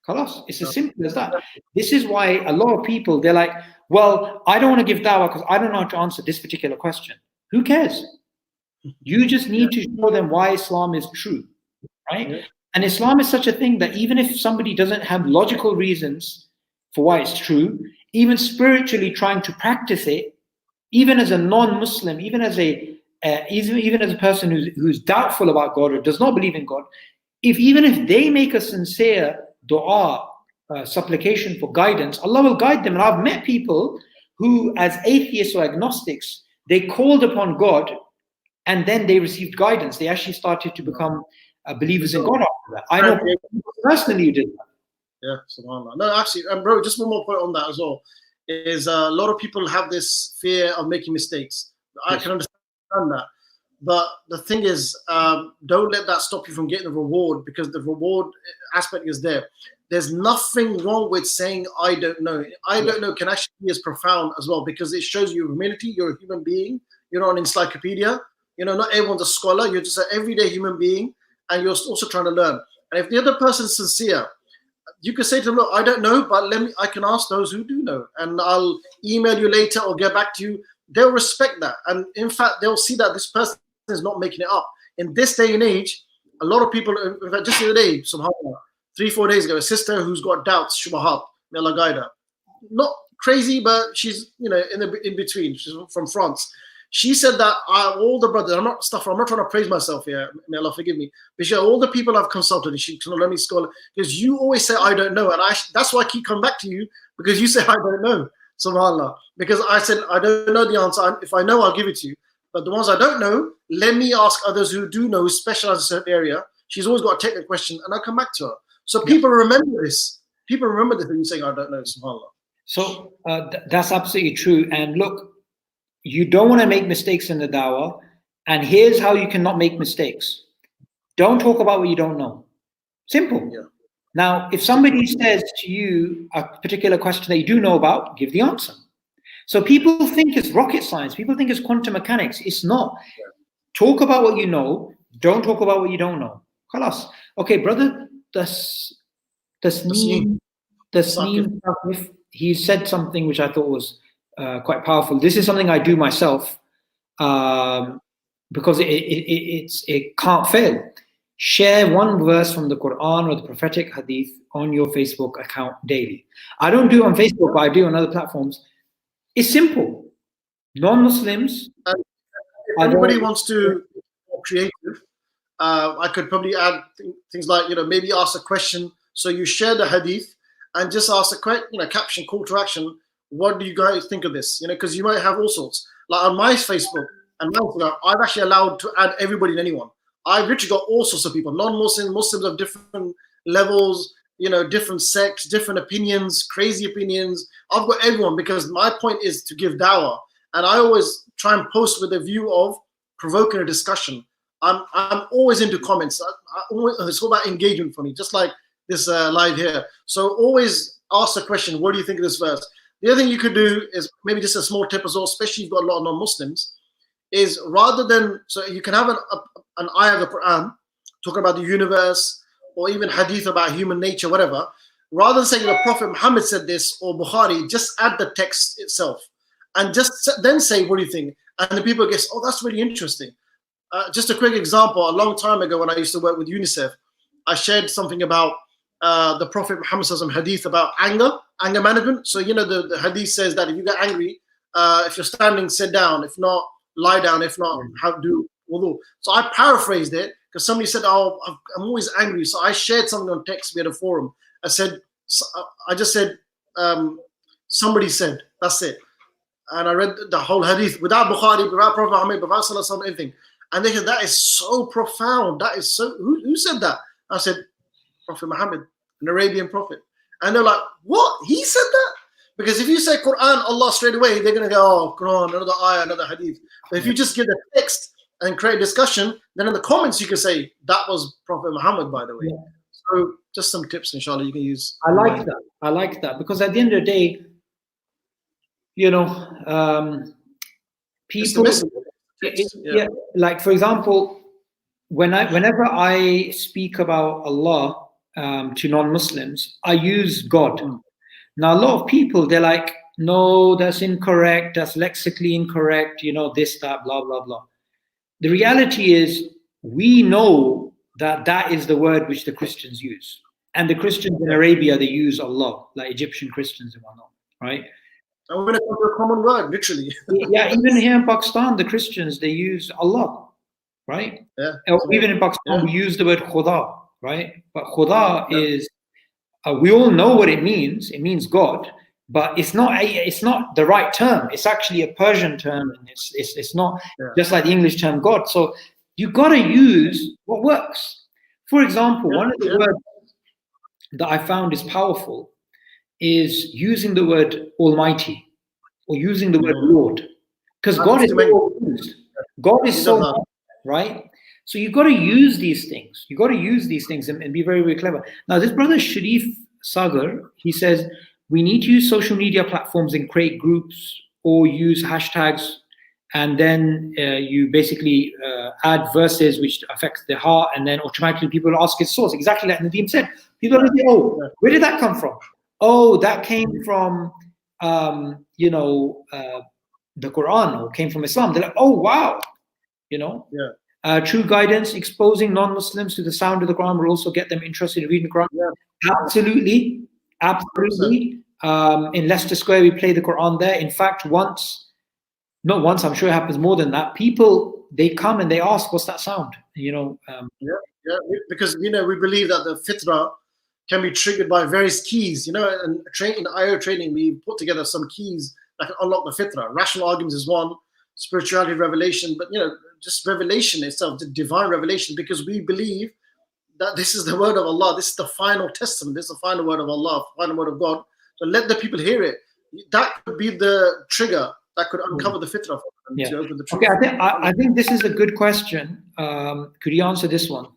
Khalas. It's as simple as that. This is why a lot of people, they're like, well, I don't want to give dawah because I don't know how to answer this particular question. Who cares? You just need to show them why Islam is true, right? And Islam is such a thing that even if somebody doesn't have logical reasons for why it's true, even spiritually trying to practice it, even as a non-Muslim, even as a person who's doubtful about God or does not believe in God, even if they make a sincere dua, supplication for guidance, Allah will guide them. And I've met people who, as atheists or agnostics, they called upon God and then they received guidance. They actually started to become believers in God after that. I know personally you did that.
Yeah, subhanAllah. No, actually, bro, just one more point on that as well, is a lot of people have this fear of making mistakes. I can understand that. But the thing is, don't let that stop you from getting the reward, because the reward aspect is there. There's nothing wrong with saying, I don't know. I don't know can actually be as profound as well, because it shows you humility. You're a human being. You're not an encyclopedia. You know, not everyone's a scholar. You're just an everyday human being, and you're also trying to learn. And if the other person's sincere, you can say to them, look, I don't know, but I can ask those who do know, and I'll email you later or get back to you. They'll respect that. And in fact, they'll see that this person is not making it up. In this day and age, a lot of people, in fact, just the other day, subhanAllah, 3-4 days ago, a sister who's got doubts, shubahat, may Allah guide her. Not crazy, but she's, you know, in between. She's from France. She said that all the brothers, I'm not trying to praise myself here, may Allah forgive me, but she said, all the people I've consulted, and she's let me scholar, because you always say, I don't know. And that's why I keep coming back to you, because you say, I don't know, subhanAllah. Because I said, I don't know the answer. If I know, I'll give it to you. But the ones I don't know, let me ask others who do know, who specialize in a certain area. She's always got a technical question, and I'll come back to her. So people remember this. People remember this when you saying, I don't know, subhanAllah.
So that's absolutely true. And look, you don't want to make mistakes in the dawah. And here's how you cannot make mistakes. Don't talk about what you don't know. Simple. Yeah. Now, if somebody says to you a particular question that you do know about, give the answer. So people think it's rocket science. People think it's quantum mechanics. It's not. Talk about what you know. Don't talk about what you don't know. Khalas. Okay, brother, tasneem he said something which I thought was quite powerful. This is something I do myself because it can't fail. Share one verse from the Quran or the prophetic hadith on your Facebook account daily. I don't do it on Facebook, but I do on other platforms. It's simple. Non-Muslims.
If anybody wants to be more creative, I could probably add things like, maybe ask a question. So you share the hadith and just ask a caption, call to action. What do you guys think of this? Because you might have all sorts. Like on my Facebook and my Instagram, I've actually allowed to add everybody and anyone. I've literally got all sorts of people, non-Muslims, Muslims of different levels, different sects, different opinions, crazy opinions. I've got everyone because my point is to give dawah. And I always try and post with a view of provoking a discussion. I'm always into comments. It's all about engagement for me, just like this live here. So always ask the question, what do you think of this verse? The other thing you could do is maybe just a small tip as well, especially if you've got a lot of non-Muslims, is rather than, so you can have an ayah of the Quran talking about the universe or even hadith about human nature, whatever, rather than saying the Prophet Muhammad said this or Bukhari, just add the text itself and just then say, what do you think? And the people guess, oh, that's really interesting. Just a quick example, a long time ago when I used to work with UNICEF, I shared something about the Prophet Muhammad hadith about anger management. So, the hadith says that if you get angry, if you're standing, sit down. If not, lie down. If not, do wudu. So I paraphrased it because somebody said, oh, I'm always angry. So I shared something on text. We had a forum. I just said, somebody said, that's it. And I read the whole hadith without Bukhari, without Prophet Muhammad, without Sallallahu anything. And they said, that is so profound. That is so, who said that? I said, Prophet Muhammad, an Arabian prophet. And they're like, what? He said that? Because if you say Quran, Allah straight away, they're going to go, oh, Quran, another ayah, another hadith. But if you just give the text and create discussion, then in the comments you can say, that was Prophet Muhammad, by the way. Yeah. So just some tips, inshallah, you can use.
I like that. Because at the end of the day, people, like for example, whenever I speak about Allah to non-Muslims, I use God. Now, a lot of people, they're like, no, that's incorrect, that's lexically incorrect, this, that, blah, blah, blah. The reality is, we know that that is the word which the Christians use. And the Christians in Arabia, they use Allah, like Egyptian Christians and whatnot, right?
And when it comes to a common word, literally.
Yeah, even here in Pakistan, the Christians, they use Allah, right?
Yeah.
Even in Pakistan, we use the word Khuda, right? But Khuda is, we all know what it means. It means God, but it's not the right term. It's actually a Persian term, and it's not just like the English term God. So you got to use what works. For example, one of the words that I found is powerful is using the word Almighty or using the word Lord, because God is so used. God is so much, right? So you've got to use these things. You've got to use these things and be very, very clever. Now, this brother Sharif Sagar, he says, we need to use social media platforms and create groups or use hashtags, and then you basically add verses which affect the heart, and then automatically people will ask its source. Exactly like Nadeem said. People will say, oh, where did that come from? Oh, that came from, the Quran, or came from Islam. They're like, oh, wow, true guidance, exposing non-Muslims to the sound of the Quran will also get them interested in reading the Quran. Yeah. Absolutely. In Leicester Square, we play the Quran there. In fact, not once, I'm sure it happens more than that. People, they come and they ask, what's that sound?
Because, we believe that the fitrah can be triggered by various keys, and in IO training, we put together some keys that can unlock the fitrah. Rational arguments is one, spirituality, revelation, but, just revelation itself, the divine revelation, because we believe that this is the word of Allah, this is the final testament, this is the final word of Allah, final word of God. So let the people hear it. That could be the trigger that could uncover the fitrah. To open the truth.
Okay, I think this is a good question. Could you answer this one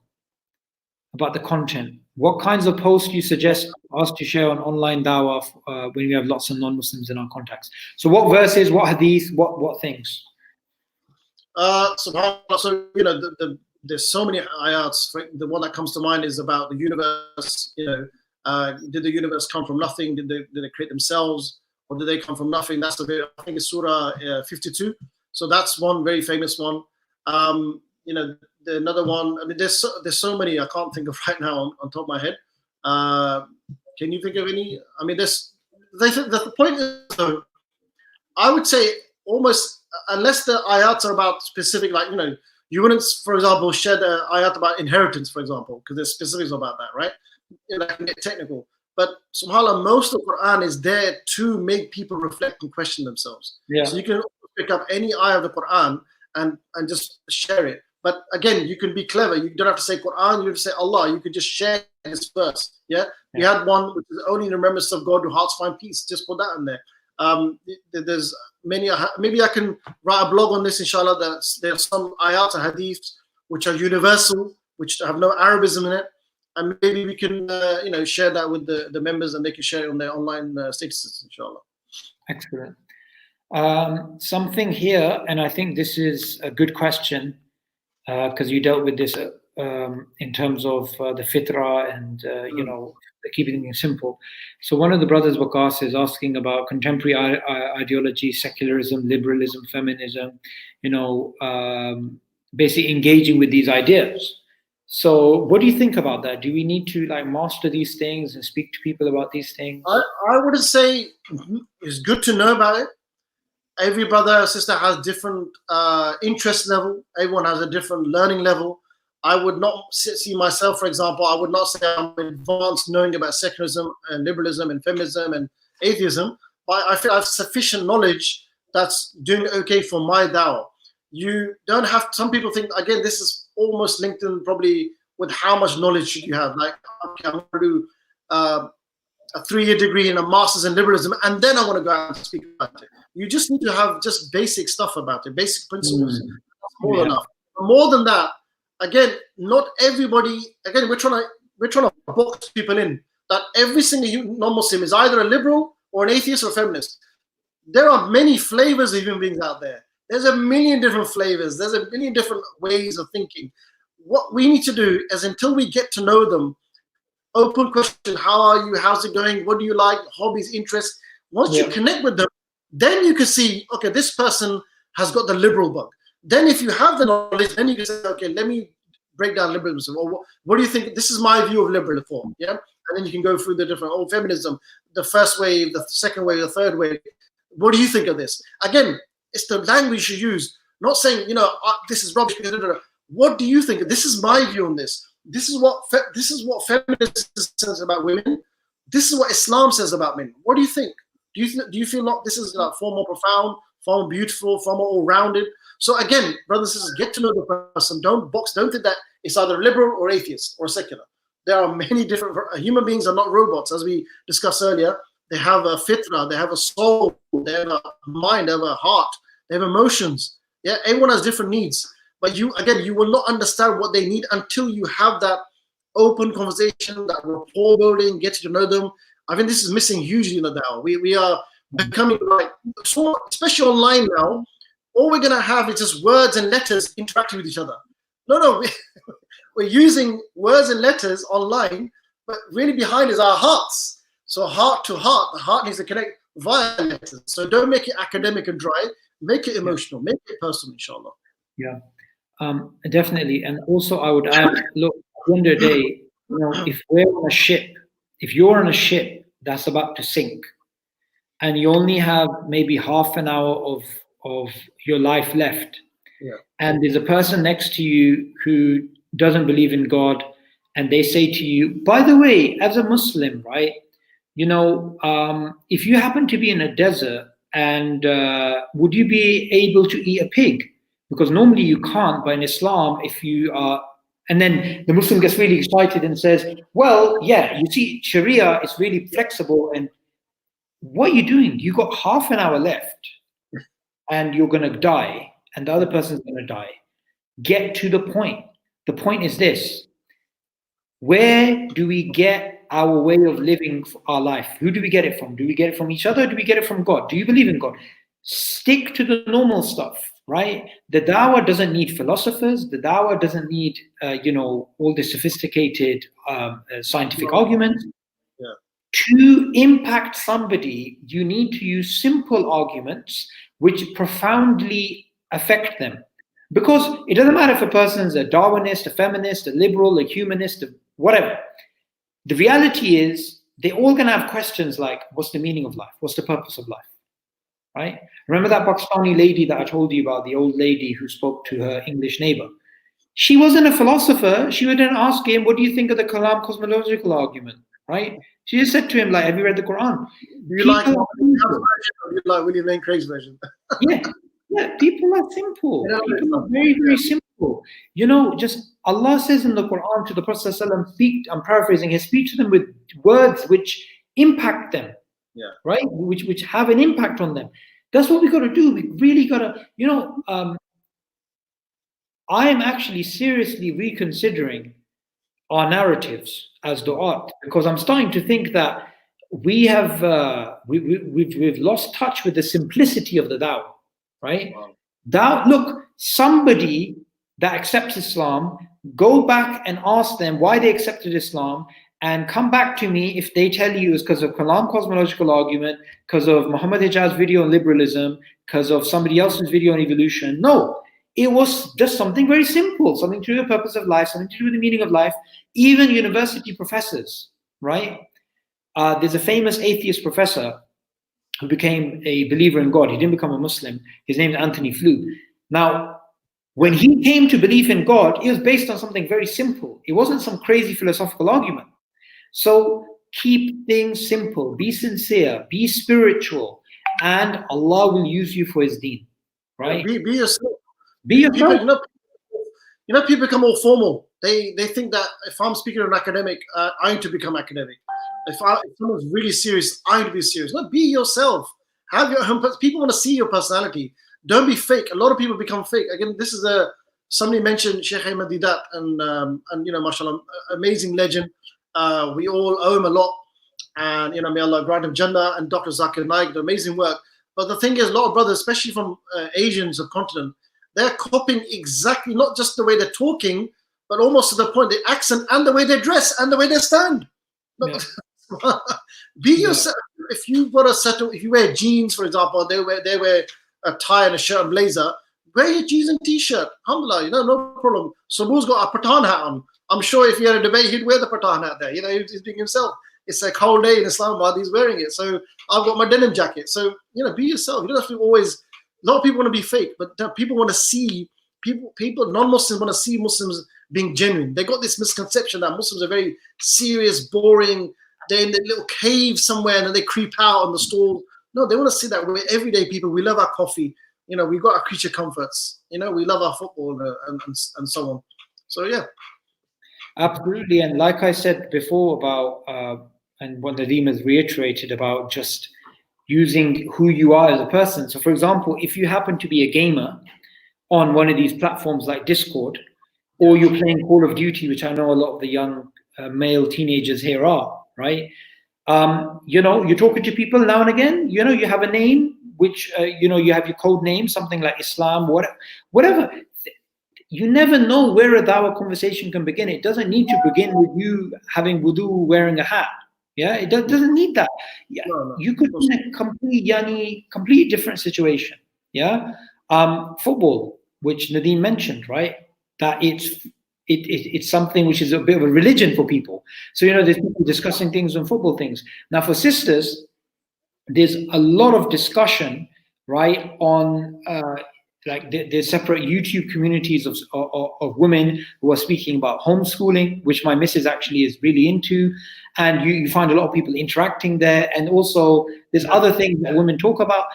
about the content? What kinds of posts do you suggest us to share on online dawah when we have lots of non-Muslims in our contacts? So what verses, what hadith, what things?
SubhanAllah, so there's so many ayats. The one that comes to mind is about the universe, Did the universe come from nothing? Did they create themselves, or did they come from nothing? That's the very, I think it's Surah 52. So that's one very famous one. Another one. I mean, there's so many I can't think of right now on top of my head. Can you think of any? I mean, the point is, though, I would say almost, unless the ayats are about specific, like, you wouldn't, for example, share the ayat about inheritance, for example, because there's specifics about that, right? I can get technical. But subhanAllah, most of the Quran is there to make people reflect and question themselves.
Yeah.
So you can pick up any ayah of the Quran and just share it. But again, you can be clever. You don't have to say Quran, you have to say Allah. You could just share this verse. Yeah. We had one which is only in remembrance of God, who hearts find peace. Just put that in there. There's many. Maybe I can write a blog on this, inshallah. There are some ayat or hadiths which are universal, which have no Arabism in it, and maybe we can share that with the members, and they can share it on their online statuses, inshallah.
Excellent. Something here, and I think this is a good question, because you dealt with this in terms of the fitrah and keeping things simple. So one of the brothers, Waqas, is asking about contemporary ideology, secularism, liberalism, feminism, basically engaging with these ideas. So what do you think about that? Do we need to master these things and speak to people about these things?
I wouldn't say it's good to know about it. Every brother or sister has different interest level. Everyone has a different learning level. I would not see myself, for example, I would not say I'm advanced knowing about secularism and liberalism and feminism and atheism, but I feel I have sufficient knowledge that's doing okay for my dawah. You don't have, some people think, again, this is almost linked in probably with how much knowledge should you have. Like, okay, I'm going to do a 3-year degree and a master's in liberalism, and then I want to go out and speak about it. You just need to have just basic stuff about it, basic principles. That's more than enough. More than that, again, not everybody. Again, we're trying to box people in that every single non-Muslim is either a liberal or an atheist or a feminist. There are many flavors of human beings out there. There's a million different flavors. There's a million different ways of thinking. What we need to do is, until we get to know them, open question: how are you? How's it going? What do you like? Hobbies, interests. Once you connect with them, then you can see, okay, this person has got the liberal bug. Then if you have the knowledge, then you can say, okay, let me break down liberalism. Or what do you think? This is my view of liberalism. Yeah. And then you can go through the different, feminism, the first wave, the second wave, the third wave. What do you think of this? Again, it's the language you use, not saying, this is rubbish. What do you think? This is my view on this. This is what feminism says about women. This is what Islam says about men. What do you think? Do you feel like this is far more profound, far more beautiful, far more all-rounded? So again, brothers and sisters, get to know the person. Don't think that it's either liberal or atheist or secular. There are many different human beings are not robots, as we discussed earlier. They have a fitrah, they have a soul, they have a mind, they have a heart, they have emotions. Yeah, everyone has different needs. But you will not understand what they need until you have that open conversation, that rapport building, get to know them. I think this is missing hugely in the Dawah. We are becoming so, especially online now, all we're going to have is just words and letters interacting with each other. No, we're using words and letters online, but really behind is our hearts. So heart to heart, the heart needs to connect via letters. So don't make it academic and dry. Make it emotional. Make it personal, inshallah.
Yeah, definitely. And also I would add, look, one day, if we're on a ship, if you're on a ship that's about to sink, and you only have maybe half an hour of your life left, and there's a person next to you who doesn't believe in God, and they say to you, by the way, as a Muslim, right, if you happen to be in a desert, and would you be able to eat a pig? Because normally you can't, but in Islam, if you are, and then the Muslim gets really excited and says, well, yeah, you see, Sharia is really flexible, and what are you doing? You got half an hour left, and you're going to die, and the other person's going to die. Get to the point. The point is this: where do we get our way of living our life? Who do we get it from? Do we get it from each other? Do we get it from God? Do you believe in God? Stick to the normal stuff, right? The Dawah doesn't need philosophers. The Dawah doesn't need, all the sophisticated scientific arguments. To impact somebody, you need to use simple arguments which profoundly affect them. Because it doesn't matter if a person's a Darwinist, a feminist, a liberal, a humanist, whatever. The reality is they're all going to have questions like, what's the meaning of life? What's the purpose of life? Right? Remember that Pakistani lady that I told you about, the old lady who spoke to her English neighbor? She wasn't a philosopher. She wouldn't ask him, what do you think of the Kalam cosmological argument? Right? She just said to him, like, have you read the Quran?
Do you like William Lane Craig's version?
Yeah, people are simple. People are very, very simple. You know, just Allah says in the Quran to the Prophet ﷺ, speak, I'm paraphrasing, he speaks to them with words which impact them.
Yeah.
Right? Which have an impact on them. That's what we got to do. We really got to, you know, I am actually seriously reconsidering our narratives as du'at, because I'm starting to think that we have we've lost touch with the simplicity of the dawah, right? Wow. Look, somebody that accepts Islam, go back and ask them why they accepted Islam, and come back to me if they tell you it's because of Kalam cosmological argument, because of Muhammad Hijaz's video on liberalism, because of somebody else's video on evolution. No. It was just something very simple, something to do with the purpose of life, something to do with the meaning of life. Even university professors, right? There's a famous atheist professor who became a believer in God. He didn't become a Muslim. His name is Anthony Flew. Now, when he came to believe in God, it was based on something very simple. It wasn't some crazy philosophical argument. So keep things simple, be sincere, be spiritual, and Allah will use you for His deen, right?
Be yourself.
Be yourself.
People become all formal. They think that if I'm speaking to an academic, I need to become academic. If someone's really serious, I need to be serious. No, be yourself. Have your own. People want to see your personality. Don't be fake. A lot of people become fake. Again, this is somebody mentioned Sheikh Ahmed Didat, and you know, mashallah, amazing legend. We all owe him a lot, and you know, may Allah grant him Jannah, and Dr. Zakir Naik, amazing work. But the thing is, a lot of brothers, especially from Asian subcontinent, they're copying exactly, not just the way they're talking, but almost to the point, the accent and the way they dress and the way they stand. Yeah. Be yourself. If you wear jeans, for example, they wear a tie and a shirt and blazer, wear your jeans and t-shirt. Alhamdulillah, you know, no problem. Sabu's got a Pathan hat on. I'm sure if he had a debate, he'd wear the Pathan hat there. You know, he's being himself. It's a cold day in Islamabad, he's wearing it. So I've got my denim jacket. So, you know, be yourself. You don't have to always. A lot of people want to be fake, but people want to see people. Non-Muslims want to see Muslims being genuine. They got this misconception that Muslims are very serious, boring. They're in the little cave somewhere and then they creep out on the stall. No, they want to see that we're everyday people. We love our coffee. You know, we've got our creature comforts. You know, we love our football and so on. So yeah,
absolutely. And like I said before about and what Nadeem has reiterated about just using who you are as a person. So for example, if you happen to be a gamer on one of these platforms like Discord, or you're playing Call of Duty, which I know a lot of the young male teenagers here are, right? You know, you're talking to people now and again, you know, you have a name, which, you know, you have your code name, something like Islam, whatever. You never know where a dawah conversation can begin. It doesn't need to begin with you having wudu, wearing a hat. Yeah, it doesn't need that. Yeah, no. You could be in a complete different situation. Yeah, football, which Nadeem mentioned, right? That it's something which is a bit of a religion for people. So you know, there's people discussing things on football things. Now for sisters, there's a lot of discussion, right, on like there's separate YouTube communities of women who are speaking about homeschooling, which my missus actually is really into. And you find a lot of people interacting there. And also there's other things that women talk about.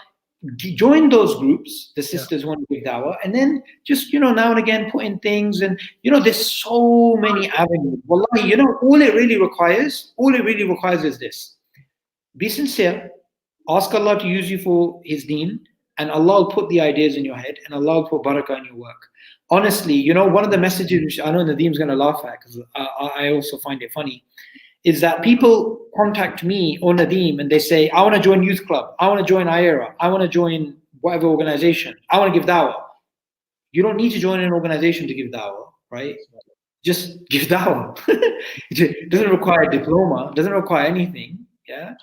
Join those groups, the sisters want to give dawah, and then just, you know, now and again put in things. And, you know, there's so many avenues. Wallahi, you know, all it really requires is this. Be sincere. Ask Allah to use you for His deen. And Allah will put the ideas in your head, and Allah will put barakah in your work. Honestly, you know, one of the messages which I know Nadeem's going to laugh at, because I also find it funny, is that people contact me or Nadeem and they say, I want to join youth club, I want to join IERA, I want to join whatever organization, I want to give dawah. You don't need to join an organization to give dawah, right? Just give dawah. It doesn't require a diploma, doesn't require anything. Yeah.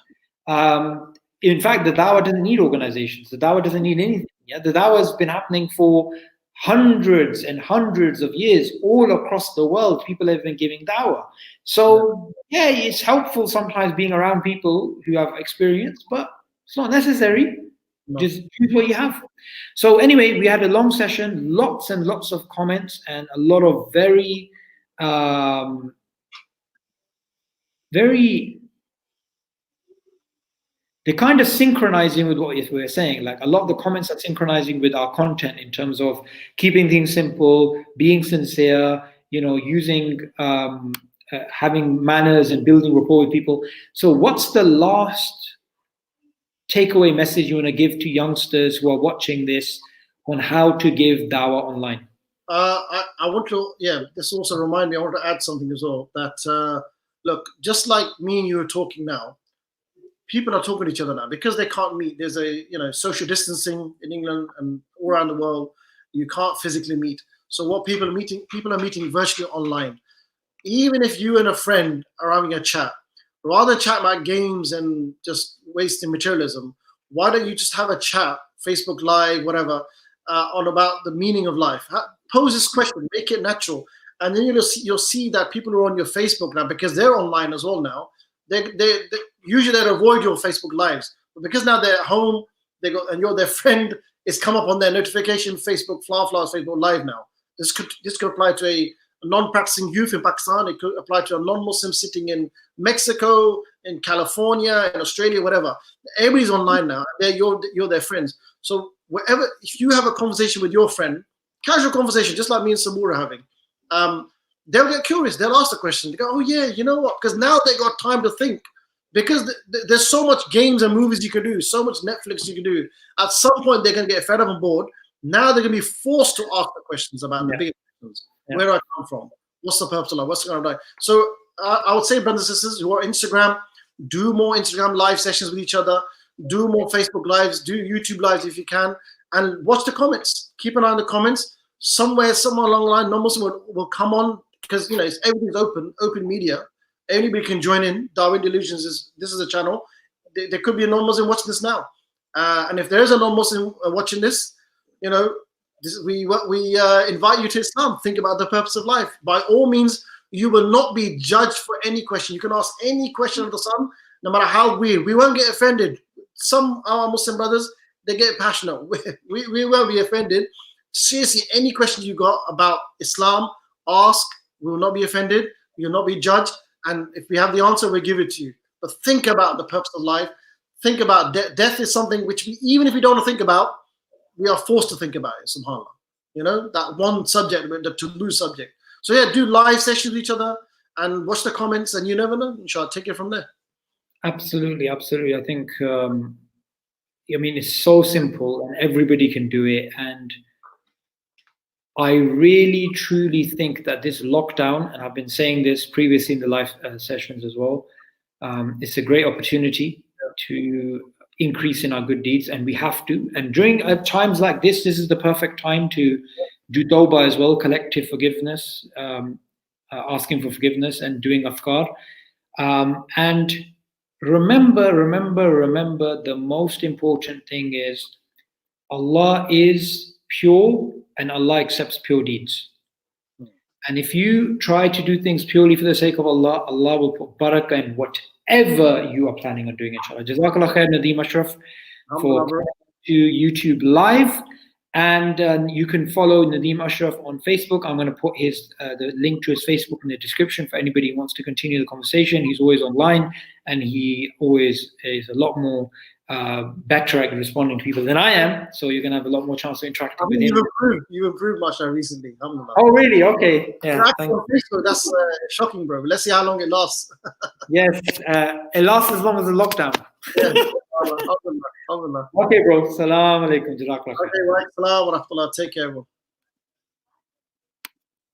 In fact, the Dawah doesn't need organizations. The Dawah doesn't need anything. Yeah. The Dawah has been happening for hundreds and hundreds of years all across the world. People have been giving Dawah. So yeah, it's helpful sometimes being around people who have experience, but it's not necessary.
No.
Just use what you have. So anyway, we had a long session, lots and lots of comments, and a lot of very they're kind of synchronizing with what we're saying. Like a lot of the comments are synchronizing with our content in terms of keeping things simple, being sincere, using having manners and building rapport with people. So what's the last takeaway message you want to give to youngsters who are watching this on how to give Dawah online?
I want to, this also remind me, I want to add something as well, that look, just like me and you are talking now, people are talking to each other now because they can't meet. There's a social distancing in England and all around the world. You can't physically meet. So what people are meeting virtually online. Even if you and a friend are having a chat, rather than chat about games and just wasting materialism, why don't you just have a chat, Facebook Live, whatever, on about the meaning of life? Pose this question, make it natural, and then you'll see that people who are on your Facebook now, because they're online as well now. They usually they avoid your Facebook Lives, but because now they're at home, and their friend is come up on their notification. Facebook Facebook Live now. This could apply to a non-practicing youth in Pakistan. It could apply to a non-Muslim sitting in Mexico, in California, in Australia, whatever. Everybody's online now. You're their friends. So wherever, if you have a conversation with your friend, casual conversation, just like me and Samur are having, they'll get curious. They'll ask the question. They go, oh yeah, you know what? Because now they got time to think. Because there's so much games and movies you can do, so much Netflix you can do. At some point, they're going to get fed up and bored. Now they're going to be forced to ask the questions about the bigger questions. Yeah. Where do I come from? What's the purpose of life? What's the kind of life? So I would say, brothers and sisters who are Instagram, do more Instagram live sessions with each other. Do more Facebook lives. Do YouTube lives if you can. And watch the comments. Keep an eye on the comments. Somewhere along the line, non-Muslim will come on, because everything's open media. Anybody can join in. Darwin Delusions this is a channel. There could be a non-Muslim watching this now, and if there is a non-Muslim watching this, we invite you to Islam. Think about the purpose of life. By all means, you will not be judged for any question. You can ask any question of the sun, no matter how weird. We won't get offended. Some of our Muslim brothers, they get passionate. We won't be offended. Seriously, any questions you got about Islam, ask. We will not be offended. You will not be judged. And if we have the answer, we'll give it to you. But think about the purpose of life. Think about death is something which even if we don't want to think about, we are forced to think about it, subhanAllah. That one subject, the taboo subject. So yeah, do live sessions with each other and watch the comments, and you never know. Inshallah, take it from there.
Absolutely. I think, it's so simple and everybody can do it. And I really, truly think that this lockdown, and I've been saying this previously in the live sessions as well, it's a great opportunity to increase in our good deeds, and we have to. And during times like this is the perfect time to do Tawbah as well, collective forgiveness, asking for forgiveness and doing afkar. And remember, the most important thing is Allah is pure, and Allah accepts pure deeds. And if you try to do things purely for the sake of Allah, Allah will put barakah in whatever you are planning on doing, inshallah. Jazakallah khair, Nadeem Ashraf, for coming to YouTube Live. And you can follow Nadeem Ashraf on Facebook. I'm going to put the link to his Facebook in the description for anybody who wants to continue the conversation. He's always online, and he always is a lot more better at responding to people than I am, so you're gonna have a lot more chance to interact with him.
You improved, mashallah, recently.
Oh, really? Okay. Yeah.
That's shocking, bro. Let's see how long it lasts.
Yes, it lasts as long as the lockdown.
Yeah.
Okay, bro. Salam alaikum.
Okay, right. Salam wa rahmatullah. Take care, bro.